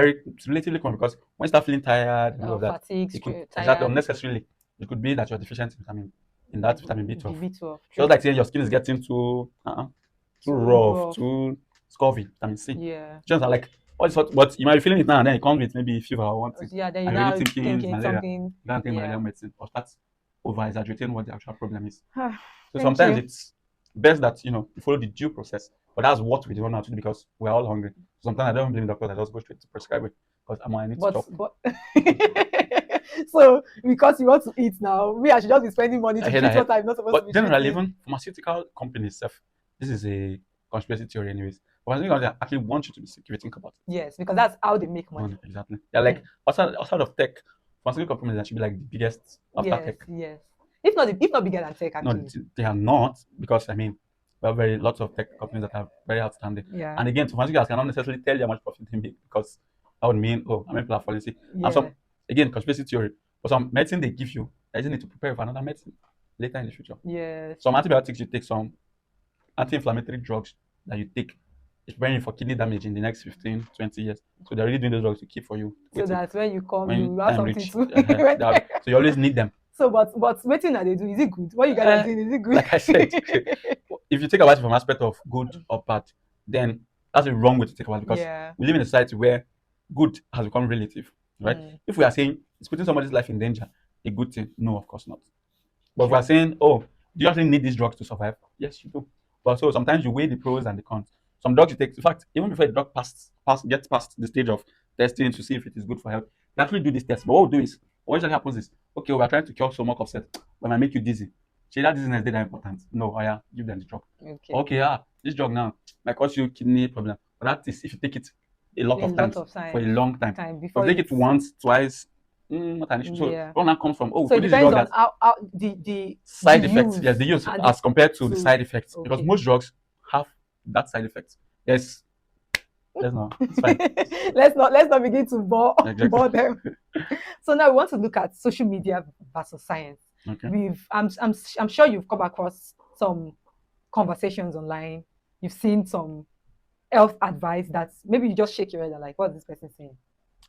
relatively common. Because when you start feeling tired and all of that, exactly unnecessarily, it could be that you're deficient in that vitamin B12. B12. Just like saying your skin is getting too rough, too scurvy. Vitamin C. Yeah. Just like but you might be feeling it now and then it comes with maybe fever or one thing. Yeah, then you're really thinking malaria. Something. You can't take malaria medicine or start over exaggerating what the actual problem is. So sometimes it's best that you follow the due process, but that's what we don't have to do because we're all hungry. Sometimes I don't blame doctors; I just go straight to prescribe it because I need to stop. So because you want to eat now, I should just be spending money to treat what I'm not supposed to be. But generally, even pharmaceutical companies, this is a conspiracy theory, anyways. Pharmaceutical companies actually want you to be sick if you think about it. Yes, because that's how they make money. Exactly. They're like outside of tech, pharmaceutical companies should be like the biggest after tech. Yes. If not bigger than tech, actually. No, they are not, because we have lots of tech companies that are very outstanding. Yeah. And again, pharmaceuticals cannot necessarily tell you how much profit they make because that would mean, how many people are falling sick. Yeah. And some, again, conspiracy theory, but some medicine they give you, they just need to prepare for another medicine later in the future. Yes. Some antibiotics you take, some anti-inflammatory drugs that you take, it's preparing for kidney damage in the next 15, 20 years. So they're really doing those drugs to keep for you. So that's when you come, you have something to... So you always need them. So, but waiting that they do, is it good? What you guys are doing, is it good? Like I said, if you take about it from aspect of good or bad, then that's the wrong way to take about it because we live in a society where good has become relative, right? If we are saying Is putting somebody's life in danger a good thing? No, of course not. But if we True. are saying, oh, do you actually need these drugs to survive? Yes, you do. But so sometimes you weigh the pros and the cons. Some drugs you take, in fact, even before a drug gets past the stage of testing to see if it is good for health, you actually do this test. But what we'll do is, what usually happens is, okay, we are trying to cure stomach upset, but it might make you dizzy. See, that dizziness is that important. No, oh yeah, give them the drug. Okay. Okay, this drug now might cause you kidney problem. But that is if you take it a lot A of lot times of for a time long time. But before if you take it it's once, twice, not an issue. So yeah. all that comes from, oh, So it put this depends drug on that how the side effects. use Yes, the use and as compared to the to side effects because okay. most drugs have that side effect. Yes, let's not. It's fine. let's not begin to bore Exactly. them. So now we want to look at social media versus science. Okay. I'm sure you've come across some conversations online. You've seen some health advice that maybe you just shake your head and like, what's this person saying?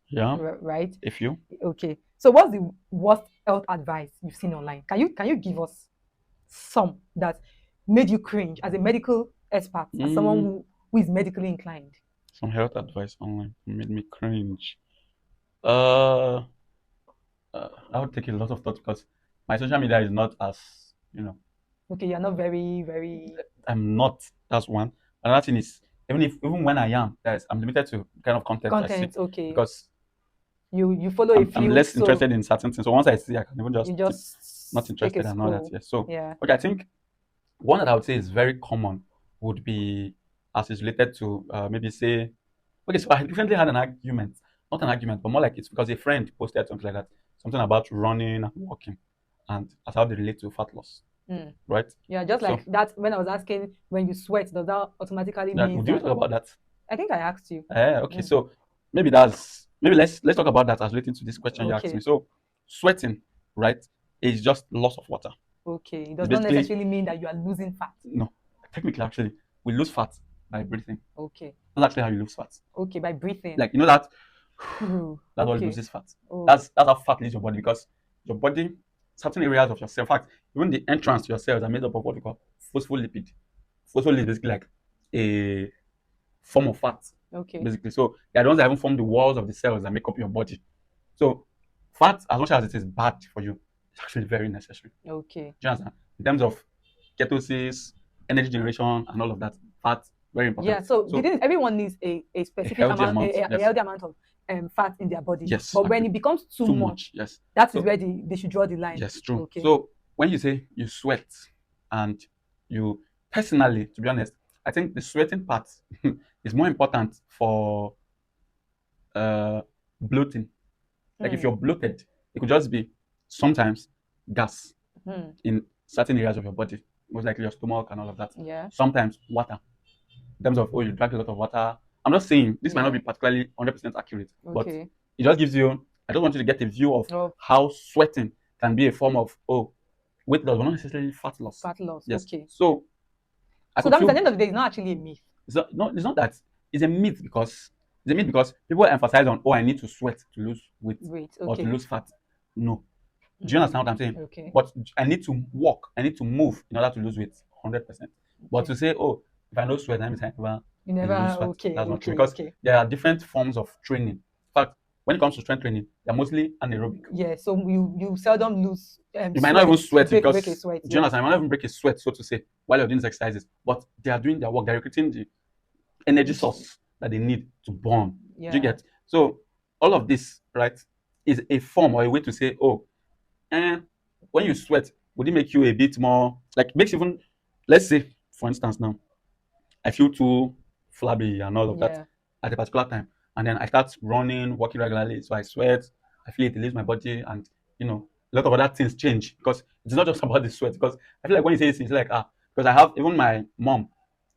Yeah. Right? If you. Okay. So what's the worst health advice you've seen online? Can you give us some that made you cringe as a medical expert, as someone who is medically inclined? Some health advice online made me cringe. Uh, I would take a lot of thought because my social media is not as Okay, you're not very I'm not. That's one. Another thing is even when I am, guys, I'm limited to kind of content I see content. Okay, because you follow a I'm few, less so interested in certain things. So once I see, I can even just you keep not just take a interested and all that. scroll. Yes. So, Yeah. okay, I think one that I would say is very common would be as is related to maybe say, okay, so I recently had an argument, not an argument, but more like it's because a friend posted something like that, something about running and walking, and that's how they relate to fat loss, right? Yeah, just So like that. When I was asking, when you sweat, does that automatically that mean would you that? talk about that? I think I asked you. Okay, so maybe let's talk about that as relating to this question you asked Okay. me. So sweating, right, is just loss of water. Okay, it It's does not basically necessarily mean that you are losing fat. no, technically actually we lose fat by breathing. Okay. That's actually how you lose fat. Okay, by breathing. Like you know that that's what Okay. loses fat. Oh. That's how fat leaves your body because your body, certain areas of your cell, in fact, even the entrance to your cells are made up of what we call phospholipid. Phospholipid is basically like a form of fat. Okay. Basically. So they are the ones that even form the walls of the cells that make up your body. So fat, as much as it is bad for you, it's actually very necessary. Okay. Do you understand? In terms of ketosis, energy generation, and all of that, fat, very important. Yeah, so the thing is, everyone needs a specific healthy amount, amount, a yes. healthy amount of fat in their body. Yes, But when actually. it becomes too much, yes. that is So where they should draw the line. yes, true. Okay. So when you say you sweat and you personally, to be honest, I think the sweating part is more important for bloating. Like if you're bloated, it could just be sometimes gas in certain areas of your body, most likely your stomach and all of that. Yeah. Sometimes water, in terms of you drank a lot of water. I'm not saying this might not be particularly 100% accurate, but Okay. it just gives you. I just want you to get a view of Oh. how sweating can be a form of weight loss, but not necessarily fat loss. Fat loss. Yes. Okay. So So that means at the end of the day, it's not actually a myth. it's not that it's a myth because people emphasize on I need to sweat to lose weight or to Okay. lose fat. No. Do you understand what I'm saying? Okay. But I need to walk, I need to move in order to lose weight, 100%. But to say, if I don't sweat, that means I You never never lose fat. okay. That's not Okay. true because Okay. there are different forms of training. In fact, when it comes to strength training, they're mostly anaerobic. Yeah. So you seldom lose. You might not even sweat because break a sweat. do you understand? You might not even break a sweat, so to say, while you're doing these exercises. But they are doing their work. They're recruiting the energy source that they need to burn. Yeah. Do you get? So all of this, right, is a form or a way to say, when you sweat, would it make you a bit more like makes even, let's say, for instance, now I feel too flabby and all of that at a particular time, and then I start running, walking regularly, so I sweat, I feel it leaves my body, and a lot of other things change because it's not just about the sweat. Because I feel like when you say this, it's like because I have even my mom.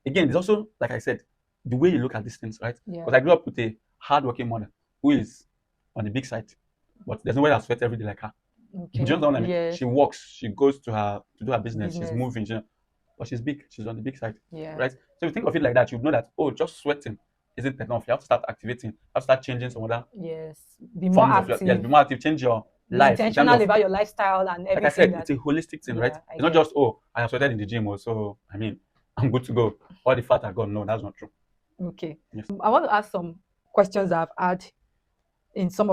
Again, it's also like I said, the way you look at these things, right? Because I grew up with a hardworking mother who is on the big side, but there's no way I sweat every day like her. Okay. Do you know what I mean? Yeah. She works, she goes to do her business. She's moving, but she's big. She's on the big side, right? So if you think of it like that, you know that just sweating isn't enough. You have to start activating. You have to start changing some other be more forms active. be more active. Change your be life. intentional about your lifestyle and everything. Like I said, it's a holistic thing, right? It's not just I have sweated in the gym, so I mean I'm good to go. All the fat are gone. No, that's not true. Okay. Yes. I want to ask some questions I've had in some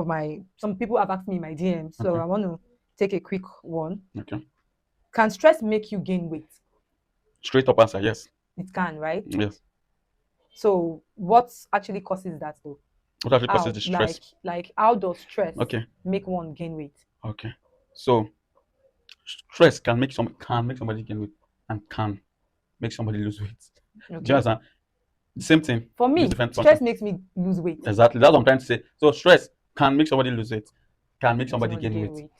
people have asked me in my DM, so Okay. I want to take a quick one. Okay. Can stress make you gain weight? Straight up answer, yes. It can, right? Yes. So what actually causes that though? What actually causes How? the stress? Like how does stress Okay. make one gain weight? Okay. So stress can make somebody gain weight and can make somebody lose weight. Do you Okay. understand? The same thing, For just me, different stress concept. makes me lose weight. Exactly. That's what I'm trying to say. So stress can make somebody lose weight, can make Make somebody somebody gain gain weight. weight.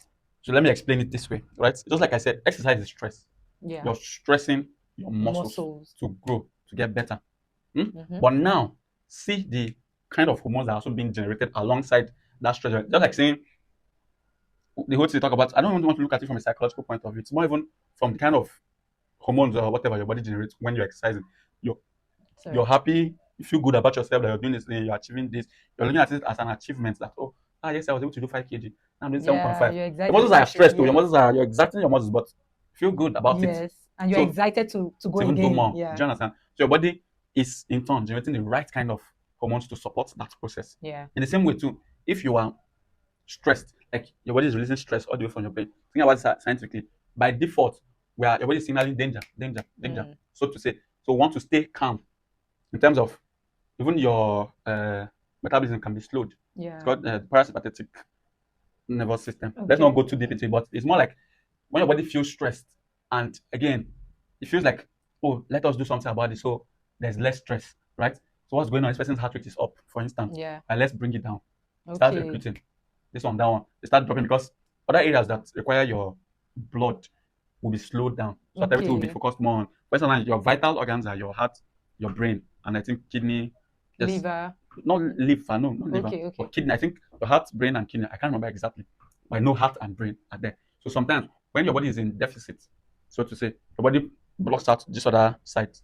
So let me explain it this way, right? Just like I said, exercise is stress. Yeah. You're stressing your muscles Muscles. to grow, to get better. Mm-hmm. But now, see the kind of hormones that are also being generated alongside that stress. Just like saying, the whole thing you talk about, I don't even want to look at it from a psychological point of view. It's more even from the kind of hormones or whatever your body generates when you're exercising. You're, Sorry. you're happy, you feel good about yourself that you're doing this, you're achieving this. You're looking at it as an achievement that, oh, yes, I was able to do 5 kg. Now I'm doing Yeah, 7.5. you're Your excited muscles to are say stressed too. yes. You're exerting your muscles, but feel good about it. Yes. And you're So excited to go to even do again. more. Yeah. Do you understand? So your body is in turn generating the right kind of hormones to support that process. Yeah. In the same way too, if you are stressed, like your body is releasing stress all the way from your brain. Think about it scientifically. By default, where your body is signaling danger, danger, danger, so to say. So want to stay calm in terms of even your metabolism can be slowed. It's Yeah. called parasympathetic nervous system. Let's not Okay. go too deep into it, but it's more like when your body feels stressed, and again, it feels like, oh, let us do something about it. So there's less stress, right? So what's going on? This person's heart rate is up, for instance. Yeah. And let's bring it down. Start Okay. recruiting. This one, that one. They start dropping because other areas that require your blood will be slowed down. So that everything will be Okay. focused more on. For instance, your vital organs are your heart, your brain, and I think kidney. Yes, Liver. not liver, no, not liver, Okay. Okay. but kidney. I think your heart, brain, and kidney. I can't remember exactly, but I know heart and brain are there. So sometimes when your body is in deficit, so to say, your body blocks out this other side,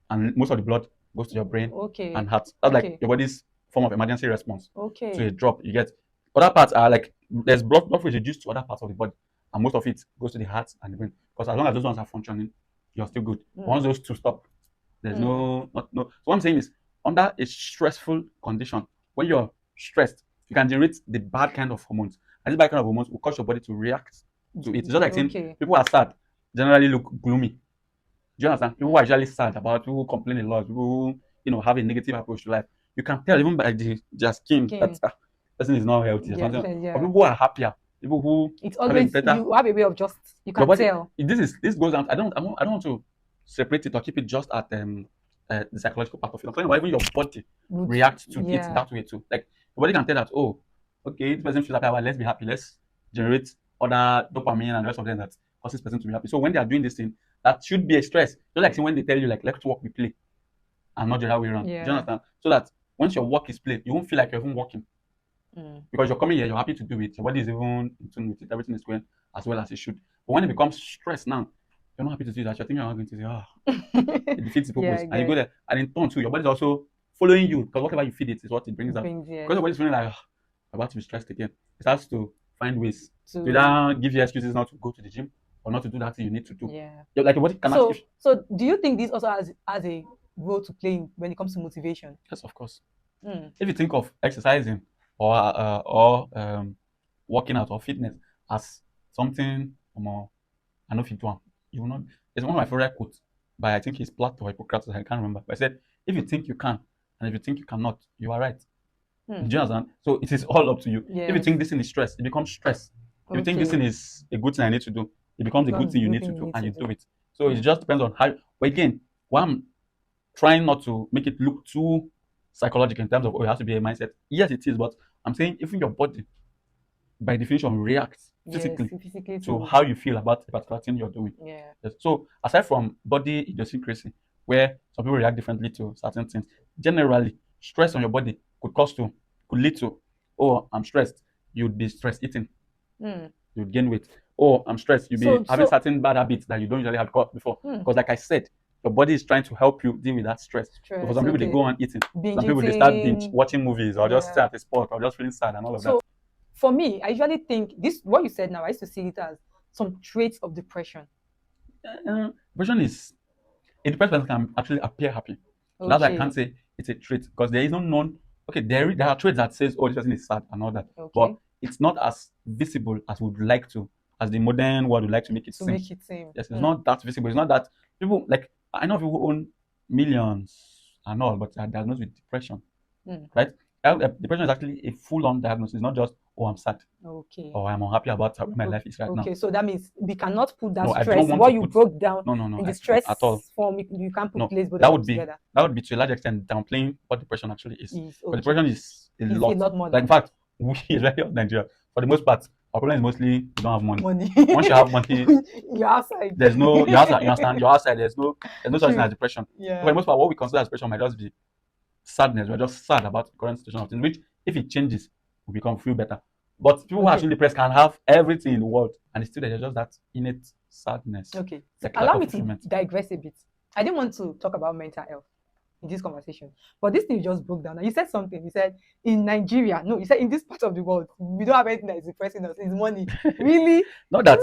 and most of the blood goes to your brain and Okay. heart. That's like Okay. your body's form of emergency response to a Okay. drop. You get other parts are like there's blood flow is reduced to other parts of the body, and most of it goes to the heart and the brain. Because as long as those ones are functioning, you're still good. But once those two stop, there's Mm. no. So what I'm saying is, under a stressful condition, when you're stressed, you can generate the bad kind of hormones. And this bad kind of hormones will cause your body to react to it. It's just like saying Okay. people are sad generally look gloomy. Do you understand? People who are usually sad about, people who complain a lot, people who have a negative approach to life. You can tell even by their skin that Okay. person is not healthy or Yeah. something. But Yeah. people who are happier, people who It's have a always better you have a way of just you your can body. tell. This goes down. I don't want to separate it or keep it just at the psychological part of it. I'm talking about even your body Would reacts to it yeah. that way too. Like your body can tell that, oh, okay, this person feels happy. Well, let's be happy. Let's generate other dopamine and the rest of them that causes person to be happy. So when they are doing this thing, that should be a stress. Just like when they tell you like let's work, we play, and not the other way around. Do you Yeah. understand? So that once your work is play, you won't feel like you're even working Mm. because you're coming here, you're happy to do it. Your body is even in tune with it. Everything is going as well as it should. But when it becomes stress now, you're not happy to do that. You're thinking you're not going to say, it defeats the Yeah, purpose. I And you go get there, and in turn too, your body's also following you because whatever you feed it is what it brings out. brings Because yes your body's feeling like, I'm about to be stressed again. It starts to find ways to to either give you excuses not to go to the gym or not to do that thing you need to do. yeah. Like your body can ask if, So do you think this also has a role to play when it comes to motivation? yes, of course. Mm. If you think of exercising or working out or fitness as something more, I know if you do, you will not. It's one of my favorite quotes by I think it's Plato or Hippocrates. I can't remember. But I said, if you think you can, and if you think you cannot, you are right. Mm. Do you understand? So it is all up to you. If you Yes. think this thing is stress, it becomes stress. If you think this thing Okay. is a good thing I need to do, it becomes a good Becomes thing the you good need to thing you do, need and to you do do. it. So it just depends on how. But again, what I'm trying not to make it look too psychological in terms of, oh, it has to be a mindset. Yes, it is, but I'm saying even your body by definition reacts Yes, physically physically to to how you feel about a particular thing you're doing. yeah. Yes. So aside from body idiosyncrasy, where some people react differently to certain things, generally stress on your body could lead to, oh, I'm stressed. You'd be stress eating. Mm. You'd gain weight. Oh, I'm stressed. You'll be having So certain bad habits that you don't usually have got before. mm. Because like I said, your body is trying to help you deal with that stress. So for Stress. some people, they Okay. go on eating. Binge Some people they start binge eating. watching movies or just stay Yeah. at a spot or just feeling sad and all of that. So for me, I usually think this what you said now, I used to see it as some traits of depression. Depression is a depressed person can actually appear happy. So that's why I Okay. can't say it's a trait because there is no known okay, there are traits that says, oh, this person is sad and all that, Okay. but it's not as visible as we would like to, as the modern world would like to make it To seem. make it seem. Yes, it's not that visible. It's not that people like I know people who own millions and all, but are diagnosed with depression, right? Depression is actually a full-on diagnosis. It's not just, oh, I'm sad Okay. or I'm unhappy about where my life is right now. Okay, so that means we cannot put that No, I stress. don't want What to you put broke down no, in the stress at all. form, you can't put No, place both that of would them be together. to a large extent downplaying what depression actually is. Is But okay. depression is a It's lot. a lot more Like than in fact, we especially of Nigeria, for the most part, our problem is mostly we don't have money. money. Once you have money, you're outside. there's no you understand, you're outside, there's no such thing as depression. Yeah. For the most part, what we consider as depression might just be sadness. We're just sad about the current situation of things, which if it changes, we can feel better. But people who are actually depressed can have everything in the world and it's still there's just that innate sadness. Okay. So Like allow me to digress a bit. I didn't want to talk about mental health in this conversation, but this thing just broke down. And you said something. You said in Nigeria, no, you said in this part of the world, we don't have anything that is depressing us. It's money. Really? not. I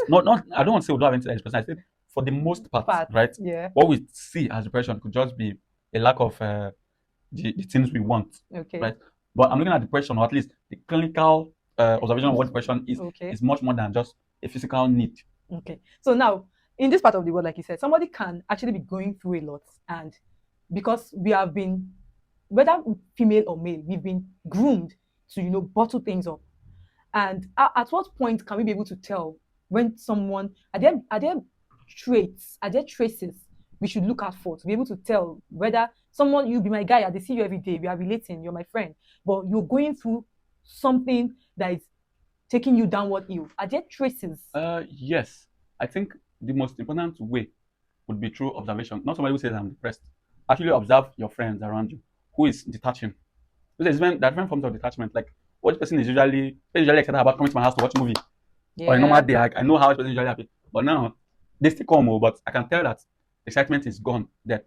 don't want to say we don't have anything that is depressing. I said for the most part, right? Yeah. What we see as depression could just be a lack of the things we want. Okay. Right. But I'm looking at depression, or at least the clinical observation of what depression is. Okay. Is much more than just a physical need. Okay. So now, in this part of the world, like you said, somebody can actually be going through a lot, and because we have been, whether female or male, we've been groomed to bottle things up. And at what point can we be able to tell when someone are there traits, are there traces we should look out for to be able to tell whether someone, you be my guy, I see you every day, we are relating, you're my friend, but you're going through something that is taking you downward hill? Are there traces? Yes. I think the most important way would be through observation. Not somebody who says I'm depressed. Actually observe your friends around you who is detaching. Because there are different forms of detachment. Like what person is usually excited about coming to my house to watch a movie. Yeah. Or a normal day, I know how this person is usually happy. But now they still come, but I can tell that excitement is gone there.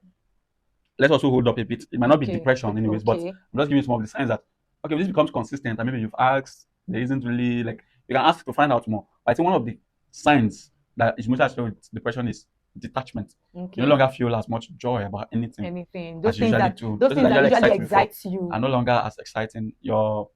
Let's also hold up a bit. It might not be depression anyways, but I'm just giving you some of the signs that if this becomes consistent and maybe you've asked, there isn't really like you can ask to find out more. But I think one of the signs that is most associated with depression is detachment. You no longer feel as much joy about anything. Those things that usually excite you are no longer as exciting. You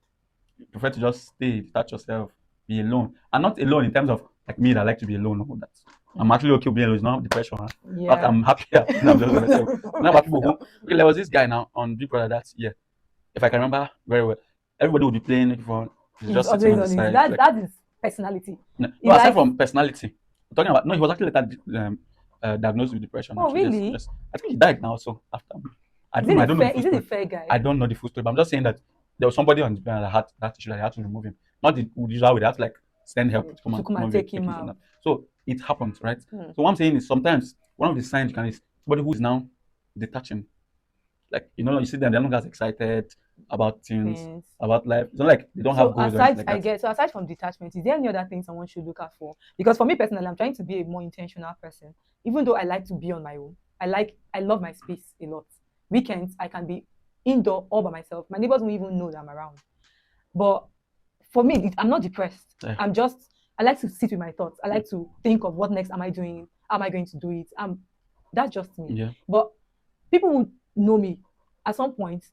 prefer to just stay, detach yourself, be alone. And not alone in terms of like me that like to be alone. No, that's I'm actually okay being alone. It's not depression. Yeah. But I'm happy I'm just myself. Now about people who there was this guy now on Big Brother that year. If I can remember very well, everybody would be playing for just sitting on the side. That is personality. No, aside from personality. I'm talking about he was actually later diagnosed with depression. Oh, really? Yes. I think he died now. So after, I don't know. Is it a fair guy? I don't know the full story, but I'm just saying that there was somebody on the panel that had that issue that they had to remove him. Not the usual way. They had to like send help to come and take him out. So it happens, right? So what I'm saying is sometimes one of the signs you can is somebody who is now detaching. Like you see them, they're not as excited about things, about life. It's not like they don't have goals. So aside from detachment, is there any other thing someone should look out for? Because for me personally, I'm trying to be a more intentional person. Even though I like to be on my own, I love my space a lot. Weekends I can be indoor all by myself. My neighbors won't even know that I'm around. But for me, I'm not depressed. Yeah. I like to sit with my thoughts. I like to think of what next am I doing? How am I going to do it? That's just me. Yeah. But people would know me at some point.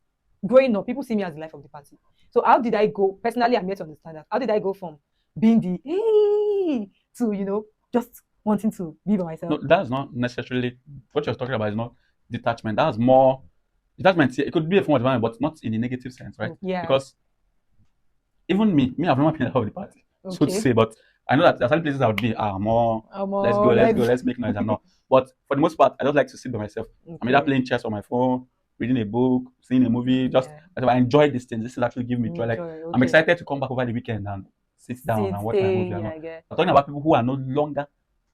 Growing up, people see me as the life of the party. So how did I go? Personally, I'm yet to understand that. How did I go from being the hey to just wanting to be by myself? No, that's not necessarily what you're talking about. Is not detachment. That's more detachment. It could be a form of detachment, but not in a negative sense, right? Yeah. Because even me, I've never been the life of the party, so to say. But I know that there are certain places I would be more. Let's go, let's make noise and not. But for the most part, I just like to sit by myself. Okay. I'm either playing chess on my phone, reading a book, seeing a movie. Just I enjoy these things. This is actually giving me joy. Like I'm excited to come back over the weekend and sit down and watch my movie. I'm talking about people who are no longer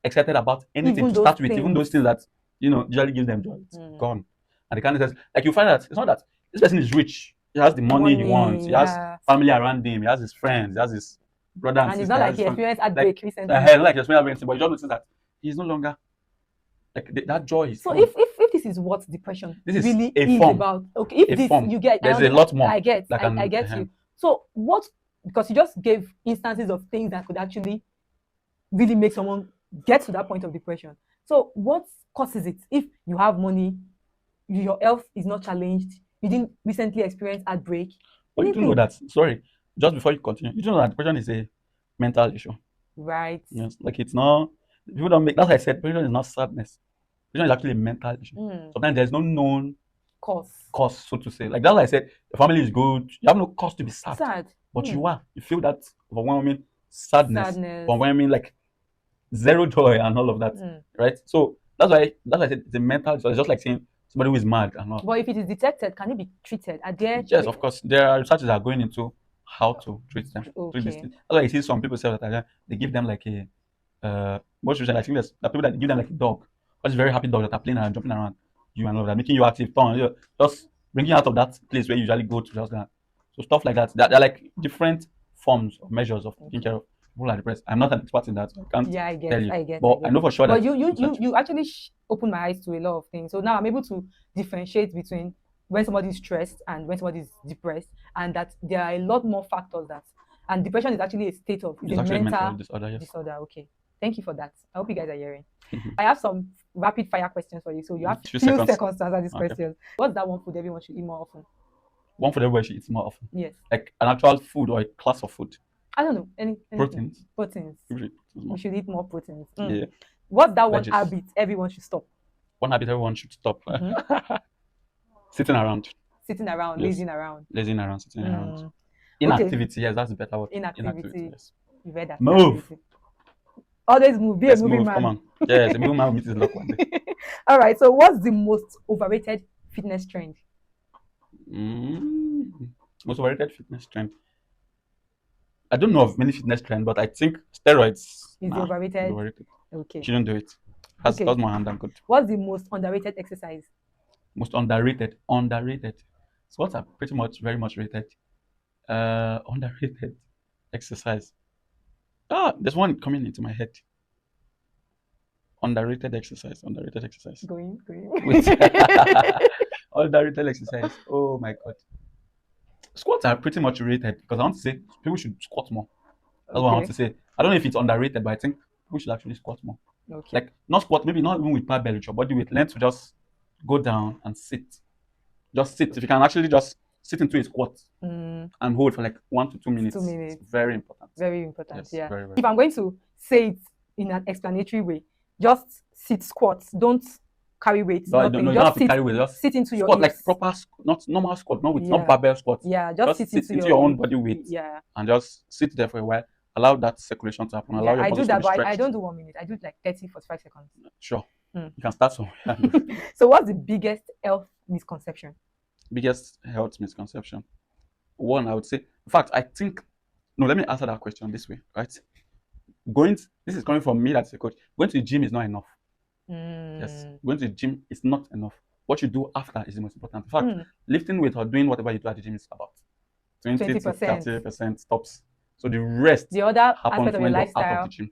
excited about anything to start with, even those things that usually give them joy. It's gone. And they can't say like you find that it's not that this person is rich. He has the money he wants. He has family around him. He has his friends. He has his brother and sister. It's not like he experienced heartbreak recently. Like just but you just notice that he's no longer like that joy is. So if this is what depression really is about, okay, if this form. You get, there's a lot more. I get you. So what? Because you just gave instances of things that could actually really make someone get to that point of depression. So what causes it? If you have money, your health is not challenged, you didn't recently experience heartbreak, But you do know Anything. that, sorry, just before you continue, you do know that depression is a mental issue. Right. Yes, like it's not, people don't make, that's why I said depression is not sadness. Depression is actually a mental issue. Sometimes there's no known Cause. cause, so to say. Like that's why I said the family is good, you have no cause to be sad. Sad. But you feel that overwhelming sadness, Sadness. overwhelming like zero joy and all of that. Right? So that's why I said it's a mental disorder. It's just like saying somebody who is mad and all. But if it is detected, can it be treated? Are there Yes, of course. There are researchers that are going into how to treat them. Treat this Okay. thing. That's why you see some people say that they give them like a most usually I think there's people that give them like a dog. But it's a very happy dog that are playing around, jumping around you and all of that, making you active, turn, just bringing you out of that place where you usually go to just that. So stuff like that. They're like different forms of measures of taking care of people are depressed. I'm not an expert in that, so I can't Yeah, I tell get, you. I get, But I know for sure But that you actually opened my eyes to a lot of things. So now I'm able to differentiate between when somebody is stressed and when somebody is depressed, and that there are a lot more factors that, and depression is actually a state of, it's it's a actually a mental mental disorder, yes. disorder. Okay, thank you for that. I hope you guys are hearing. I have some rapid fire questions for you, so you have Few few seconds. seconds to answer these Okay. questions. What's that one food everyone should eat more often? One food everybody should eat more often. Yes. Like an actual food or a class of food. I don't know. Anything. Proteins. Proteins. We should eat more proteins. Yeah. What's that one Veggies. habit everyone should stop? One habit everyone should stop. Sitting around. Sitting around, Yes. lazing around. Lazing around, sitting around. Inactivity, yes, that's the better word. Inactivity. Yes. You read that. Move. Inactivity. Always move. Be Let's a moving move. man. Come on. Yes, a moving man will meet his luck one day. All right. So, what's the most overrated fitness trend? Most overrated fitness trend. I don't know of many fitness trends, but I think steroids Is overrated? Overrated. Okay. Shouldn't do it. That's more hand than good. What's the most underrated exercise? Most underrated. So what's pretty much very much rated? Underrated exercise. There's one coming into my head. Underrated exercise. Going. Wait. Underrated exercise. Oh my god. Squats are pretty much rated because I want to say people should squat more. That's what I want to say. I don't know if it's underrated, but I think people should actually squat more. Okay. Like not squat, maybe not even with barbell, with your body weight. Learn to just go down and sit. Just sit. If you can actually just sit into a squat and hold for like 1 to 2 minutes. 2 minutes. It's very important. Very important. Yes, yeah. very, very if I'm going to say it in an explanatory way, just sit squats. Don't carry weight. No, you don't have to carry weight. Just sit into your squat hips. like proper, not normal squat, not barbell squat. Yeah, just sit into your own body weight. Yeah. And just sit there for a while. Allow that circulation to happen. Allow your muscles to be stretched. I don't do 1 minute. I do like 30, 45 seconds. Sure. You can start somewhere. So what's the biggest health misconception? Biggest health misconception? One, I would say, in fact, I think, no, let me answer that question this way, right? This is coming from me that's a coach. Going to the gym is not enough. Yes, going to the gym is not enough. What you do after is the most important. In fact, lifting weight or doing whatever you do at the gym is about 20 to 30% tops. So the rest, the other happens aspect of when your you're lifestyle, out of the gym,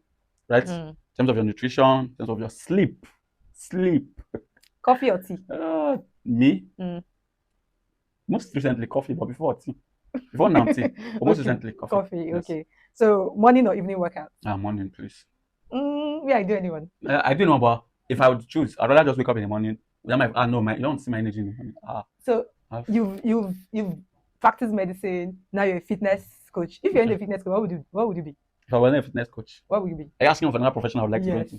right? In terms of your nutrition, in terms of your sleep. Coffee or tea? Me? Most recently coffee, but before tea. Before now tea, but most recently coffee. Yes. Okay. So morning or evening workout? Morning, please. Yeah, I do anyone. I do know, but if I would choose, I'd rather just wake up in the morning. You don't see my energy in the morning. So you've practiced medicine. Now you're a fitness coach. If you're in a fitness coach, what would you be? If I wasn't a fitness coach, what would you be? Are you asking for another profession I would like to go into?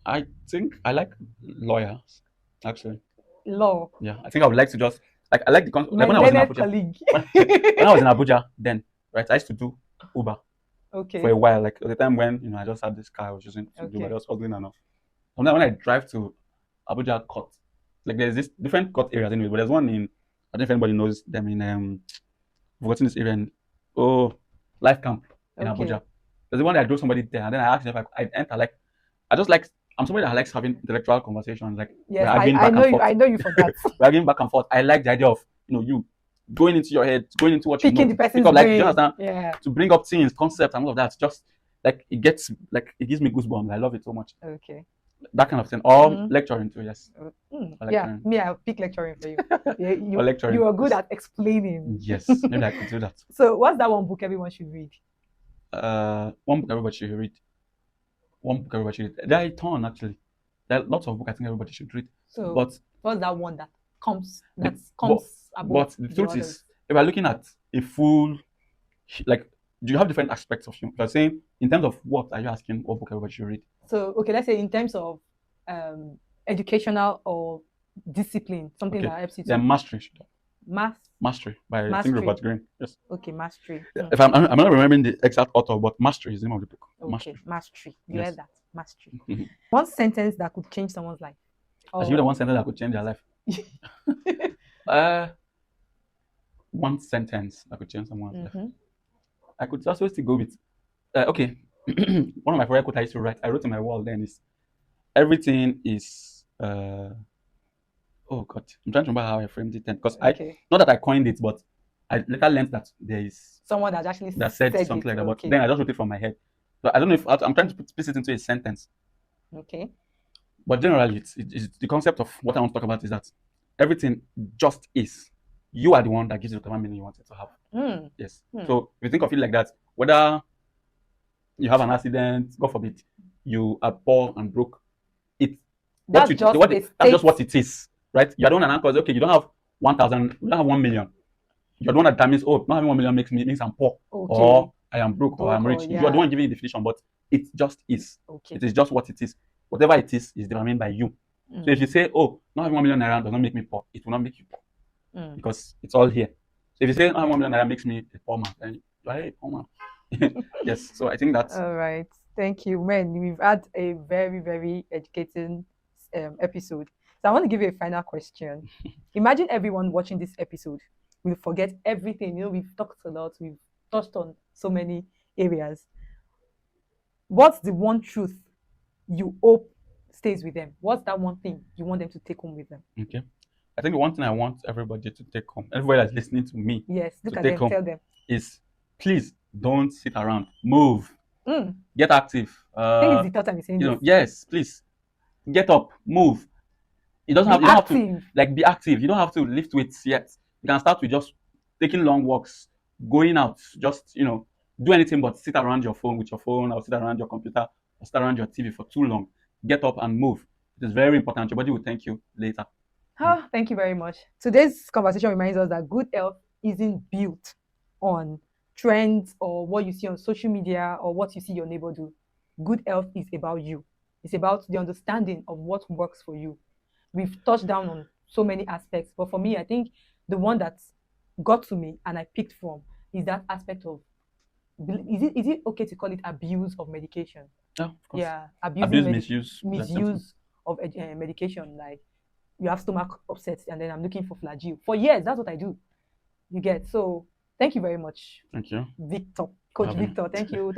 I think I like lawyers, actually. Law. Yeah, I think I would like to just I like the concept. Like when I was in Abuja. When I was in Abuja, then right, I used to do Uber. Okay. For a while, like at the time when I just had this car I was using to do, I was hustling enough. Sometimes when I drive to Abuja court, like there's this different court areas anyway, but there's one in, I don't know if anybody knows them in I've forgotten this area in Life Camp in Abuja. There's the one that I drove somebody there, and then I asked if I enter, like I just like, I'm somebody that likes having intellectual conversations, like I know you for that. Bragging back and forth. I like the idea of you going into your head, going into what picking you know, the person's brain. Like, you understand? To bring up things, concepts, and all of that. Just like it gives me goosebumps. I love it so much. Okay. That kind of thing, or lecturing too. Yes. Yeah, me, I'll pick lecturing for you. Lecturing. You are good at explaining. Yes, maybe I could do that. So, what's that one book everyone should read? One book everybody should read. There are a ton, actually. There are lots of books I think everybody should read. So, but what's that one that comes? But the truth is, if we're looking at a full, like, do you have different aspects of you? If you're saying, in terms of what are you asking, what book everybody should read? So, okay, let's say in terms of educational or discipline, something Okay, that helps you then to mastery. mastery By I think Mastery. Robert Greene. Yes. Okay, mastery. If I'm not remembering the exact author, but Mastery is the name of the book. Okay, mastery. You Yes. heard that? Mastery. Mhm. One sentence that could change someone's life. I should give them one sentence that could change their life. One sentence that could change someone's life. I could also still go with, okay, one of my favorite quotes I used to write, I wrote in my wall then, is everything is, oh God, I'm trying to remember how I framed it then, because Okay. not that I coined it, but I later learned that there is Someone that actually that said something it. like that, but Okay. then I just wrote it from my head. So I don't know if I'm trying to put it into a sentence. Okay. But generally, it's the concept of what I want to talk about is that everything just is. You are the one that gives it whatever meaning you want it to have. Yes. So if you think of it like that, whether you have an accident, God forbid, you are poor and broke, that's just what it is, right? You're the one that, okay, you don't have 1,000, you don't have 1 million. You're the one that determines, oh, not having 1 million means I'm poor, Okay. or I am broke, or I'm rich. Yeah. You are the one giving the definition, but it just is. Okay. It is just what it is. Whatever it is determined by you. So if you say, oh, not having 1 million naira does not make me poor, it will not make you poor because it's all here. So if you say not having 1 million naira makes me a poor man, then you are a poor man. Yes. So I think that's all right. Thank you, man. We've had a very, very educating episode. So I want to give you a final question. Imagine everyone watching this episode will forget everything. You know, we've talked a lot. We've touched on so many areas. What's the one truth you hope stays with them? What's that one thing you want them to take home with them? Okay. I think the one thing I want everybody to take home, everybody that's listening to me, yes, look at them, tell them, is please don't sit around. Move. Get active. I think it's the third time you're saying this. Yes, please. Get up, move. You don't have to be active. You don't have to lift weights yet. You can start with just taking long walks, going out, just do anything but sit around your phone or sit around your computer or sit around your TV for too long. Get up and move. It is very important. Your body will thank you later. Oh, thank you very much. Today's conversation reminds us that good health isn't built on trends or what you see on social media or what you see your neighbor do. Good health is about you. It's about the understanding of what works for you. We've touched down on so many aspects, but for me, I think the one that got to me and I picked from is that aspect of, is it okay to call it abuse of medication? Yeah, of course. Yeah, misuse of medication. Like, you have stomach upsets and then I'm looking for Flagyl. For years, that's what I do. You get. So thank you very much. Thank you. Victor. Coach Victor. Thank you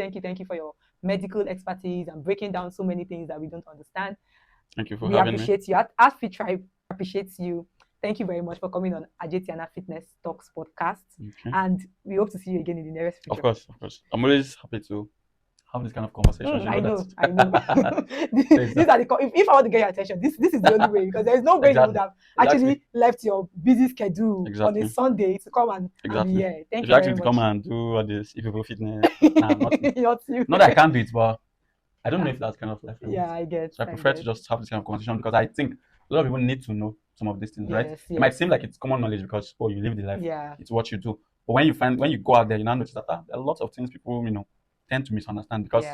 for your medical expertise and breaking down so many things that we don't understand. Thank you for having me. We appreciate you. ATFIT Tribe appreciates you. Thank you very much for coming on Ajetiana Fitness Talks podcast. Okay. And we hope to see you again in the nearest future. Of course. I'm always happy to have this kind of conversation. I know. These are if I want to get your attention, this is the only way, because there's no way you would have actually left your busy schedule on a Sunday to come and be here. Thank you very much. If you actually come and do all this, if you go fitness, not you. Not that I can't do it, but I don't know if that's kind of life. Yeah, I get. So I prefer to just have this kind of conversation because I think a lot of people need to know some of these things, right? Yes. It might seem like it's common knowledge because you live the life. Yeah. It's what you do. But when you go out there, you now notice that there are lots of things people tend to misunderstand because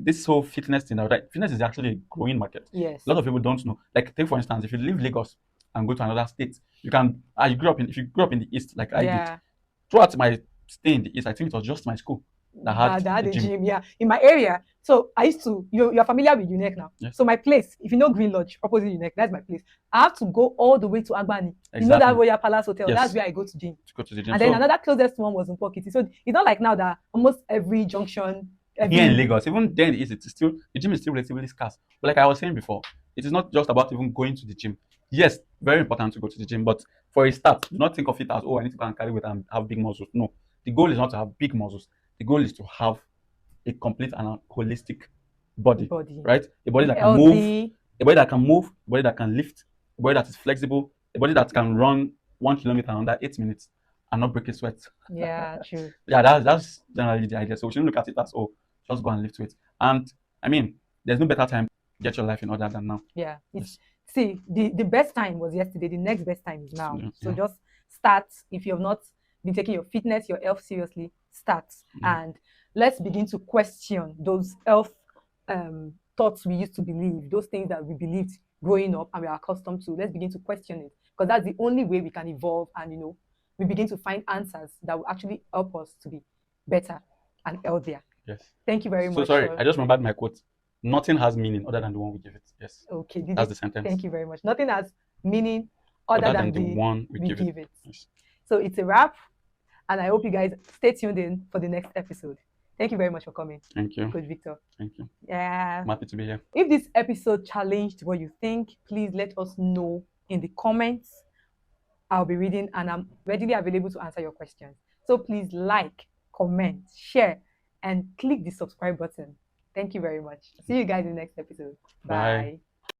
this whole fitness thing, right? Fitness is actually a growing market. Yes. A lot of people don't know. Like, take for instance, if you leave Lagos and go to another state, you can. If you grew up in the East, like I did, throughout my stay in the East, I think it was just my school that had the gym. Yeah, in my area. So I used to. You're familiar with UNEC now. Yes. So my place, if you know Green Lodge, opposite UNEC, that's my place. I have to go all the way to Agbani. Exactly. You know that Royal Palace Hotel. Yes. That's where I go to gym. And then another closest one was in Pocket. So it's not like now that almost every junction. Here in Lagos, even then, the gym is still relatively scarce. But like I was saying before, it is not just about even going to the gym. Yes, very important to go to the gym, but for a start, do not think of it as, I need to go and carry weight and have big muscles. No, the goal is not to have big muscles. The goal is to have a complete and a holistic body. Right? A body that can move, a body that can move, a body that can lift, a body that is flexible, a body that can run 1 kilometer under 8 minutes and not break a sweat. Yeah, true. That's generally the idea. So we shouldn't look at it as, just go and lift weight. And there's no better time to get your life in order than now. Yeah. See, the best time was yesterday. The next best time is now. Yeah. So just start. If you have not been taking your fitness, your health seriously, start. And let's begin to question those health thoughts we used to believe, those things that we believed growing up and we are accustomed to. Let's begin to question it, because that's the only way we can evolve and, we begin to find answers that will actually help us to be better and healthier. Yes. Thank you very much. So sorry, I just remembered my quote. Nothing has meaning other than the one we give it. Yes. Okay, that's the sentence. Thank you very much. Nothing has meaning other than the one we give it. Yes. So it's a wrap, and I hope you guys stay tuned in for the next episode. Thank you very much for coming. Thank you. Coach Victor. Thank you. Yeah. I'm happy to be here. If this episode challenged what you think, please let us know in the comments. I'll be reading and I'm readily available to answer your questions. So please like, comment, share, and click the subscribe button. Thank you very much. See you guys in the next episode. Bye.